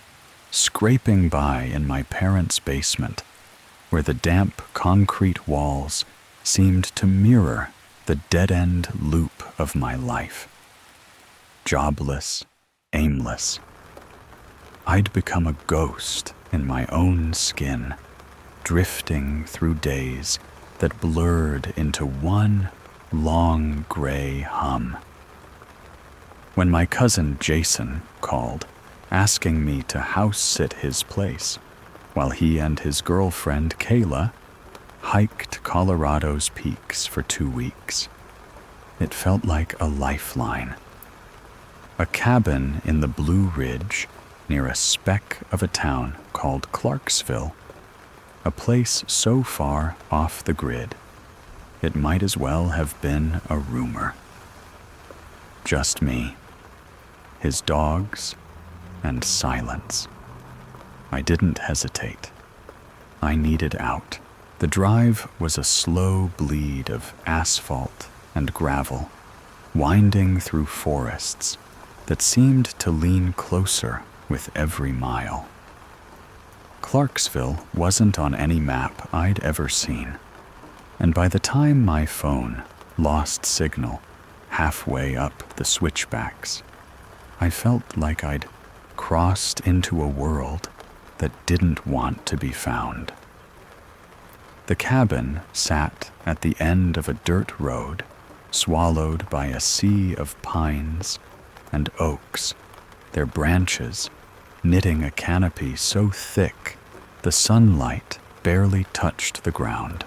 scraping by in my parents' basement, where the damp concrete walls seemed to mirror the dead-end loop of my life. Jobless, aimless. I'd become a ghost in my own skin, drifting through days that blurred into one long gray hum. When my cousin Jason called, asking me to house-sit his place, while he and his girlfriend Kayla hiked Colorado's peaks for 2 weeks, it felt like a lifeline. A cabin in the Blue Ridge near a speck of a town called Clarksville, a place so far off the grid, it might as well have been a rumor. Just me, his dogs, and silence. I didn't hesitate. I needed out. The drive was a slow bleed of asphalt and gravel, winding through forests that seemed to lean closer with every mile. Clarksville wasn't on any map I'd ever seen, and by the time my phone lost signal halfway up the switchbacks, I felt like I'd crossed into a world that didn't want to be found. The cabin sat at the end of a dirt road, swallowed by a sea of pines and oaks, their branches knitting a canopy so thick the sunlight barely touched the ground.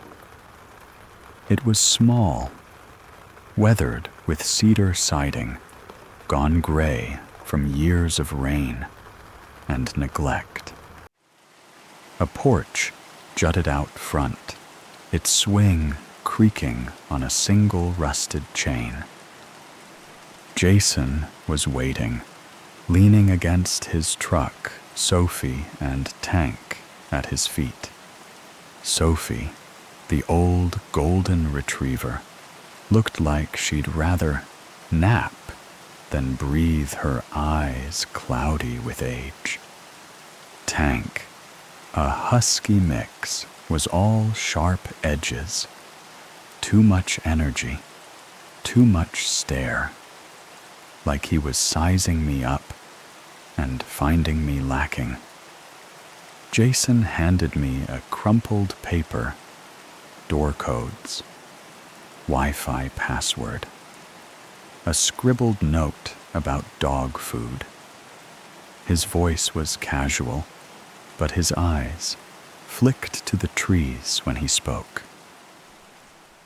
It was small, weathered with cedar siding, gone gray from years of rain and neglect. A porch jutted out front, its swing creaking on a single rusted chain. Jason was waiting, leaning against his truck, Sophie and Tank at his feet. Sophie, the old golden retriever, looked like she'd rather nap than breathe her eyes cloudy with age. Tank, a husky mix, was all sharp edges. Too much energy, too much stare, like he was sizing me up and finding me lacking. Jason handed me a crumpled paper, door codes, Wi-Fi password, a scribbled note about dog food. His voice was casual, but his eyes flicked to the trees when he spoke.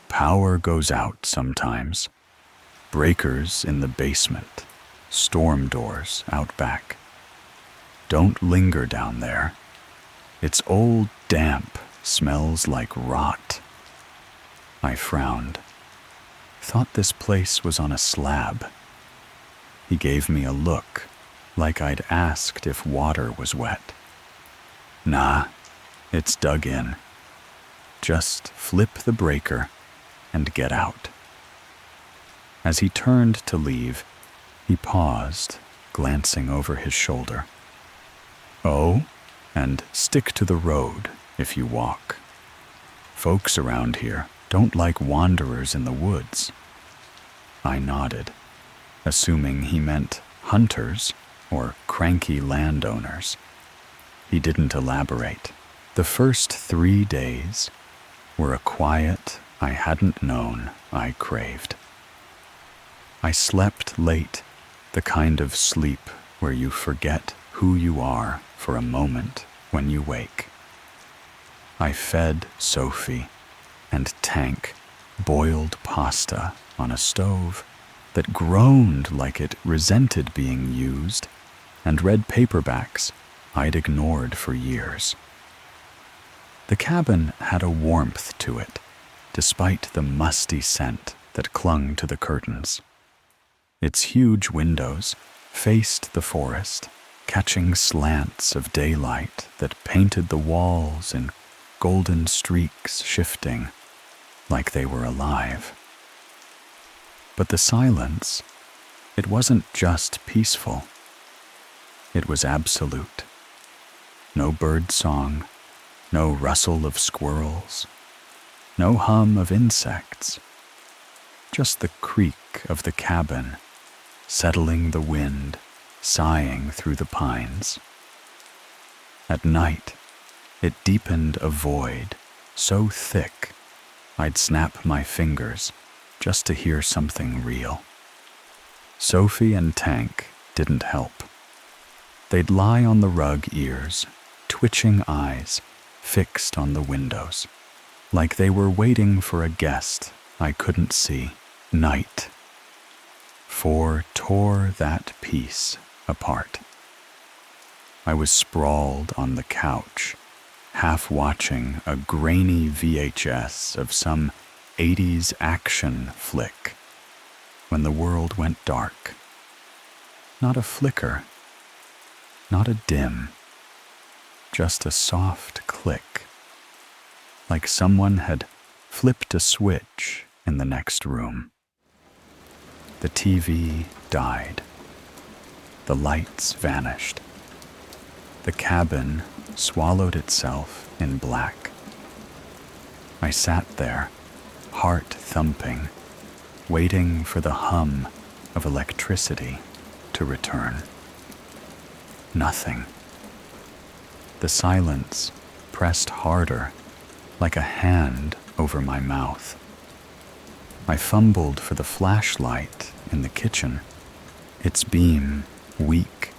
Power goes out sometimes. Breakers in the basement, storm doors out back. Don't linger down there. It's old damp, smells like rot. I frowned. Thought this place was on a slab. He gave me a look, like I'd asked if water was wet. Nah, it's dug in. Just flip the breaker and get out. As he turned to leave, he paused, glancing over his shoulder. Oh, and stick to the road if you walk. Folks around here don't like wanderers in the woods. I nodded, assuming he meant hunters or cranky landowners. He didn't elaborate. The first 3 days were a quiet I hadn't known I craved. I slept late, the kind of sleep where you forget who you are for a moment when you wake. I fed Sophie and Tank boiled pasta on a stove that groaned like it resented being used, and read paperbacks I'd ignored for years. The cabin had a warmth to it, despite the musty scent that clung to the curtains. Its huge windows faced the forest, catching slants of daylight that painted the walls in golden streaks shifting, like they were alive. But the silence, it wasn't just peaceful. It was absolute. No bird song, no rustle of squirrels, no hum of insects, just the creak of the cabin, settling the wind sighing through the pines. At night, it deepened a void so thick I'd snap my fingers just to hear something real. Sophie and Tank didn't help. They'd lie on the rug, ears, twitching eyes fixed on the windows, like they were waiting for a guest I couldn't see. Night tore that piece apart. I was sprawled on the couch, half watching a grainy VHS of some 80s action flick, when the world went dark. Not a flicker, not a dim, just a soft click, like someone had flipped a switch in the next room. The TV died. The lights vanished. The cabin swallowed itself in black. I sat there, heart thumping, waiting for the hum of electricity to return. Nothing. The silence pressed harder, like a hand over my mouth. I fumbled for the flashlight in the kitchen, its beam weak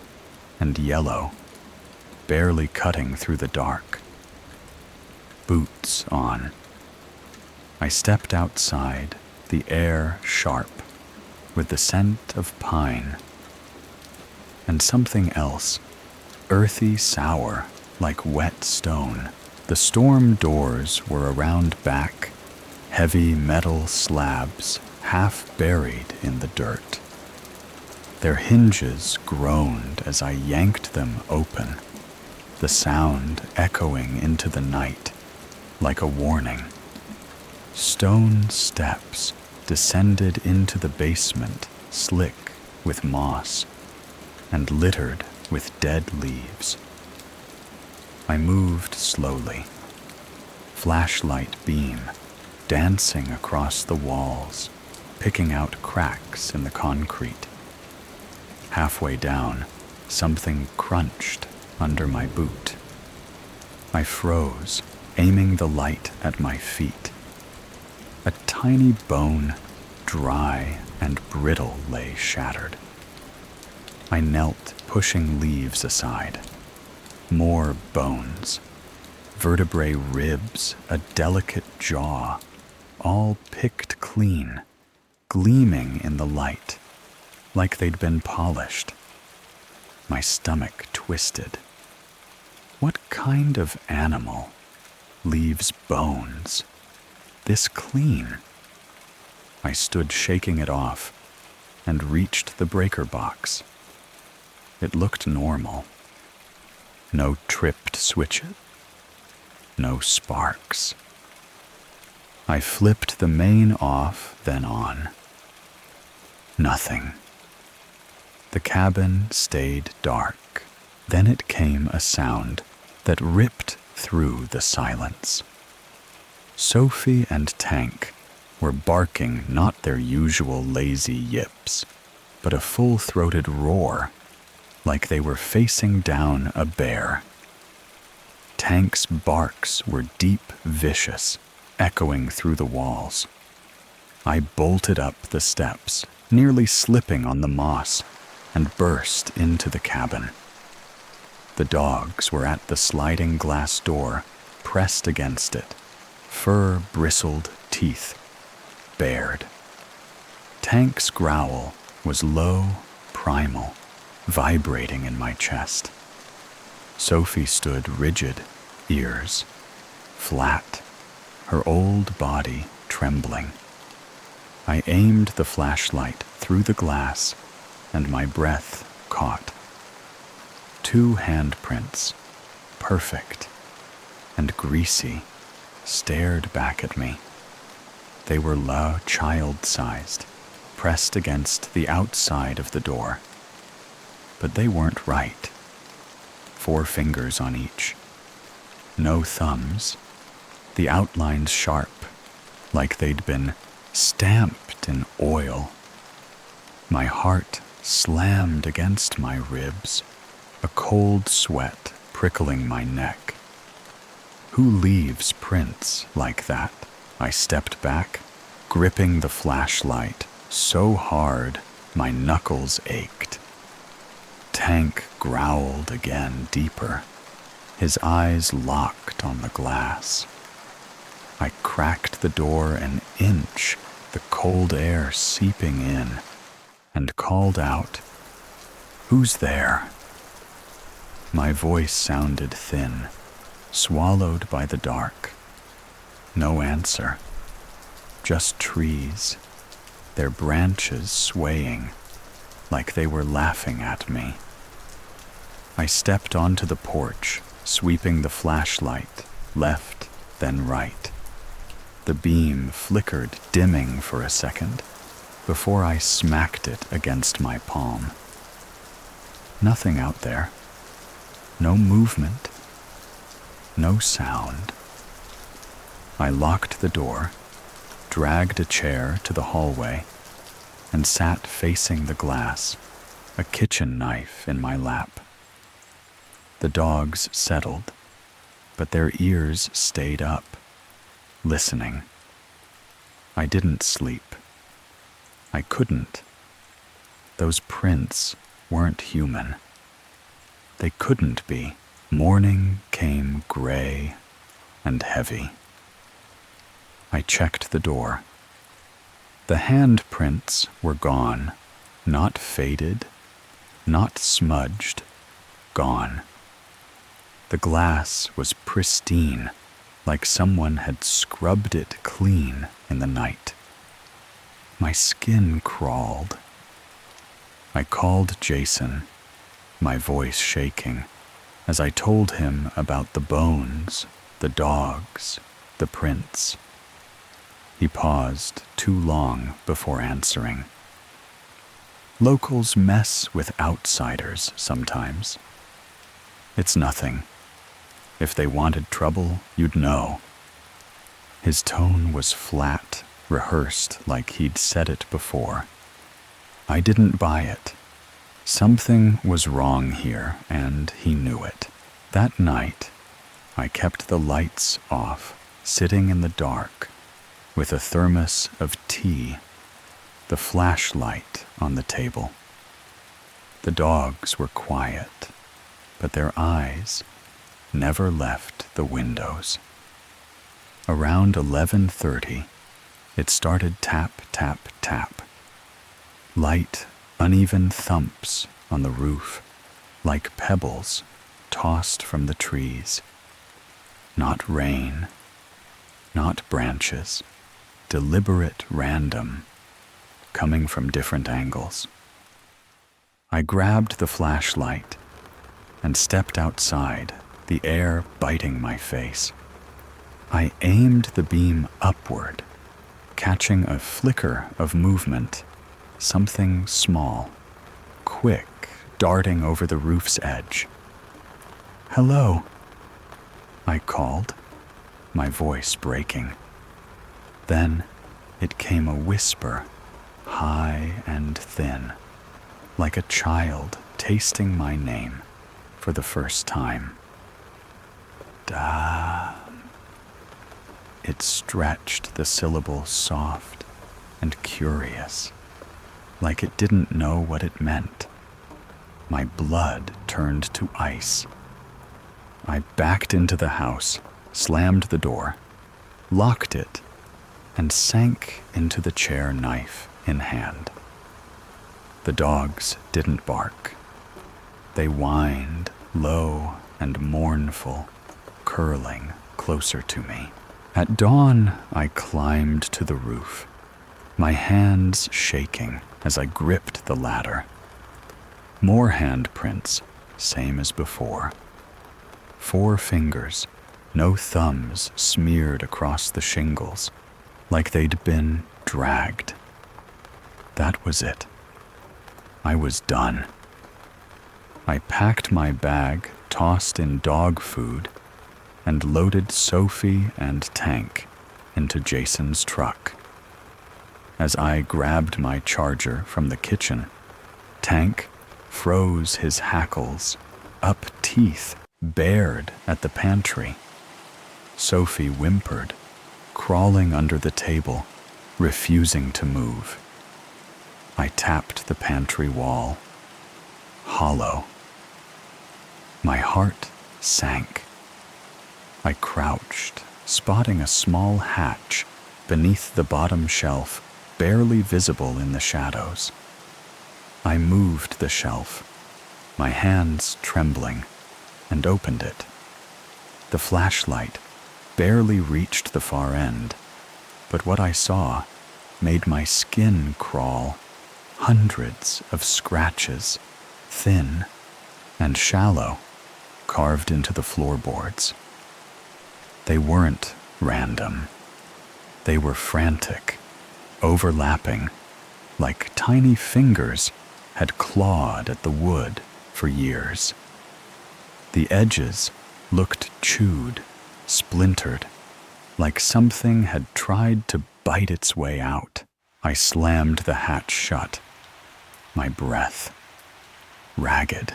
and yellow, barely cutting through the dark. Boots on. I stepped outside, the air sharp, with the scent of pine. And something else, earthy sour, like wet stone. The storm doors were around back, heavy metal slabs half buried in the dirt. Their hinges groaned as I yanked them open, the sound echoing into the night like a warning. Stone steps descended into the basement, slick with moss and littered with dead leaves. I moved slowly, flashlight beam dancing across the walls, picking out cracks in the concrete. Halfway down, something crunched under my boot. I froze, aiming the light at my feet. A tiny bone, dry and brittle, lay shattered. I knelt, pushing leaves aside. More bones, vertebrae, ribs, a delicate jaw, all picked clean, gleaming in the light, like they'd been polished. My stomach twisted. What kind of animal leaves bones this clean? I stood shaking it off and reached the breaker box. It looked normal. No tripped switches, no sparks. I flipped the main off, then on. Nothing. The cabin stayed dark. Then it came a sound that ripped through the silence. Sophie and Tank were barking not their usual lazy yips, but a full-throated roar, like they were facing down a bear. Tank's barks were deep, vicious, echoing through the walls. I bolted up the steps, nearly slipping on the moss, and burst into the cabin. The dogs were at the sliding glass door, pressed against it, fur bristled, teeth bared. Tank's growl was low, primal, vibrating in my chest. Sophie stood rigid, ears flat, her old body trembling. I aimed the flashlight through the glass, and my breath caught. 2 handprints, perfect and greasy, stared back at me. They were low, child-sized, pressed against the outside of the door. But they weren't right. 4 fingers on each. No thumbs. The outlines sharp, like they'd been stamped in oil. My heart slammed against my ribs, a cold sweat prickling my neck. Who leaves prints like that? I stepped back, gripping the flashlight so hard my knuckles ached. Tank growled again deeper, his eyes locked on the glass. I cracked the door an inch, the cold air seeping in, and called out, "Who's there?" My voice sounded thin, swallowed by the dark. No answer, just trees, their branches swaying like they were laughing at me. I stepped onto the porch, sweeping the flashlight, left, then right. The beam flickered, dimming for a second, before I smacked it against my palm. Nothing out there. No movement. No sound. I locked the door, dragged a chair to the hallway, and sat facing the glass, a kitchen knife in my lap. The dogs settled, but their ears stayed up, listening. I didn't sleep. I couldn't. Those prints weren't human. They couldn't be. Morning came gray and heavy. I checked the door. The handprints were gone, not faded, not smudged, gone. The glass was pristine, like someone had scrubbed it clean in the night. My skin crawled. I called Jason, my voice shaking, as I told him about the bones, the dogs, the prints. He paused too long before answering. Locals mess with outsiders sometimes. It's nothing. If they wanted trouble, you'd know. His tone was flat, rehearsed like he'd said it before. I didn't buy it. Something was wrong here, and he knew it. That night, I kept the lights off, sitting in the dark, with a thermos of tea, the flashlight on the table. The dogs were quiet, but their eyes never left the windows. Around 11:30, it started tap, tap, tap. Light, uneven thumps on the roof, like pebbles tossed from the trees. Not rain, not branches, deliberate random, coming from different angles. I grabbed the flashlight and stepped outside, the air biting my face. I aimed the beam upward, catching a flicker of movement, something small, quick, darting over the roof's edge. "Hello," I called, my voice breaking. Then it came a whisper, high and thin, like a child tasting my name for the first time. Da. It stretched the syllable soft and curious, like it didn't know what it meant. My blood turned to ice. I backed into the house, slammed the door, locked it, and sank into the chair, knife in hand. The dogs didn't bark. They whined, low and mournful, curling closer to me. At dawn, I climbed to the roof, my hands shaking as I gripped the ladder. More handprints, same as before. 4 fingers, no thumbs, smeared across the shingles, like they'd been dragged. That was it. I was done. I packed my bag, tossed in dog food, and loaded Sophie and Tank into Jason's truck. As I grabbed my charger from the kitchen, Tank froze his hackles, up teeth bared at the pantry. Sophie whimpered, crawling under the table, refusing to move. I tapped the pantry wall. Hollow. My heart sank. I crouched, spotting a small hatch beneath the bottom shelf, barely visible in the shadows. I moved the shelf, my hands trembling, and opened it. The flashlight barely reached the far end, but what I saw made my skin crawl. Hundreds of scratches, thin and shallow, carved into the floorboards. They weren't random. They were frantic, overlapping, like tiny fingers had clawed at the wood for years. The edges looked chewed, splintered, like something had tried to bite its way out. I slammed the hatch shut, my breath ragged.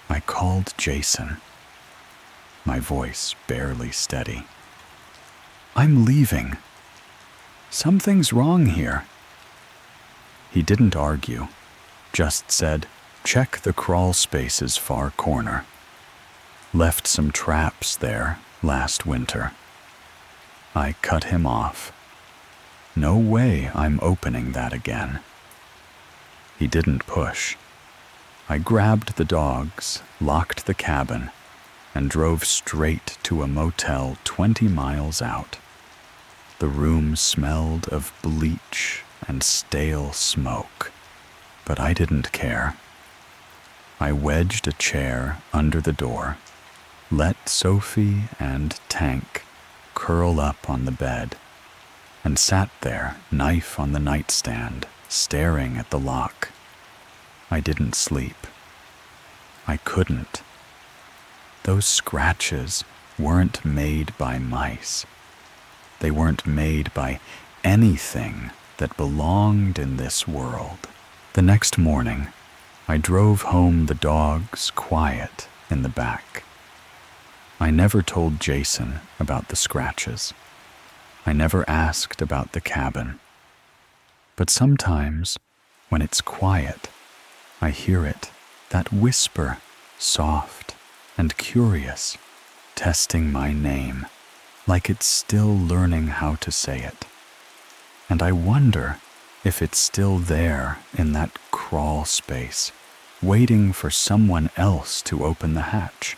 I called Jason, my voice barely steady. "I'm leaving. Something's wrong here." He didn't argue, just said, "Check the crawl space's far corner." Left some traps there last winter. I cut him off. No way I'm opening that again. He didn't push. I grabbed the dogs, locked the cabin, and drove straight to a motel 20 miles out. The room smelled of bleach and stale smoke, but I didn't care. I wedged a chair under the door, let Sophie and Tank curl up on the bed, and sat there, knife on the nightstand, staring at the lock. I didn't sleep. I couldn't. Those scratches weren't made by mice. They weren't made by anything that belonged in this world. The next morning, I drove home the dogs quiet in the back. I never told Jason about the scratches. I never asked about the cabin. But sometimes, when it's quiet, I hear it, that whisper, soft and curious, testing my name, like it's still learning how to say it. And I wonder if it's still there in that crawl space, waiting for someone else to open the hatch.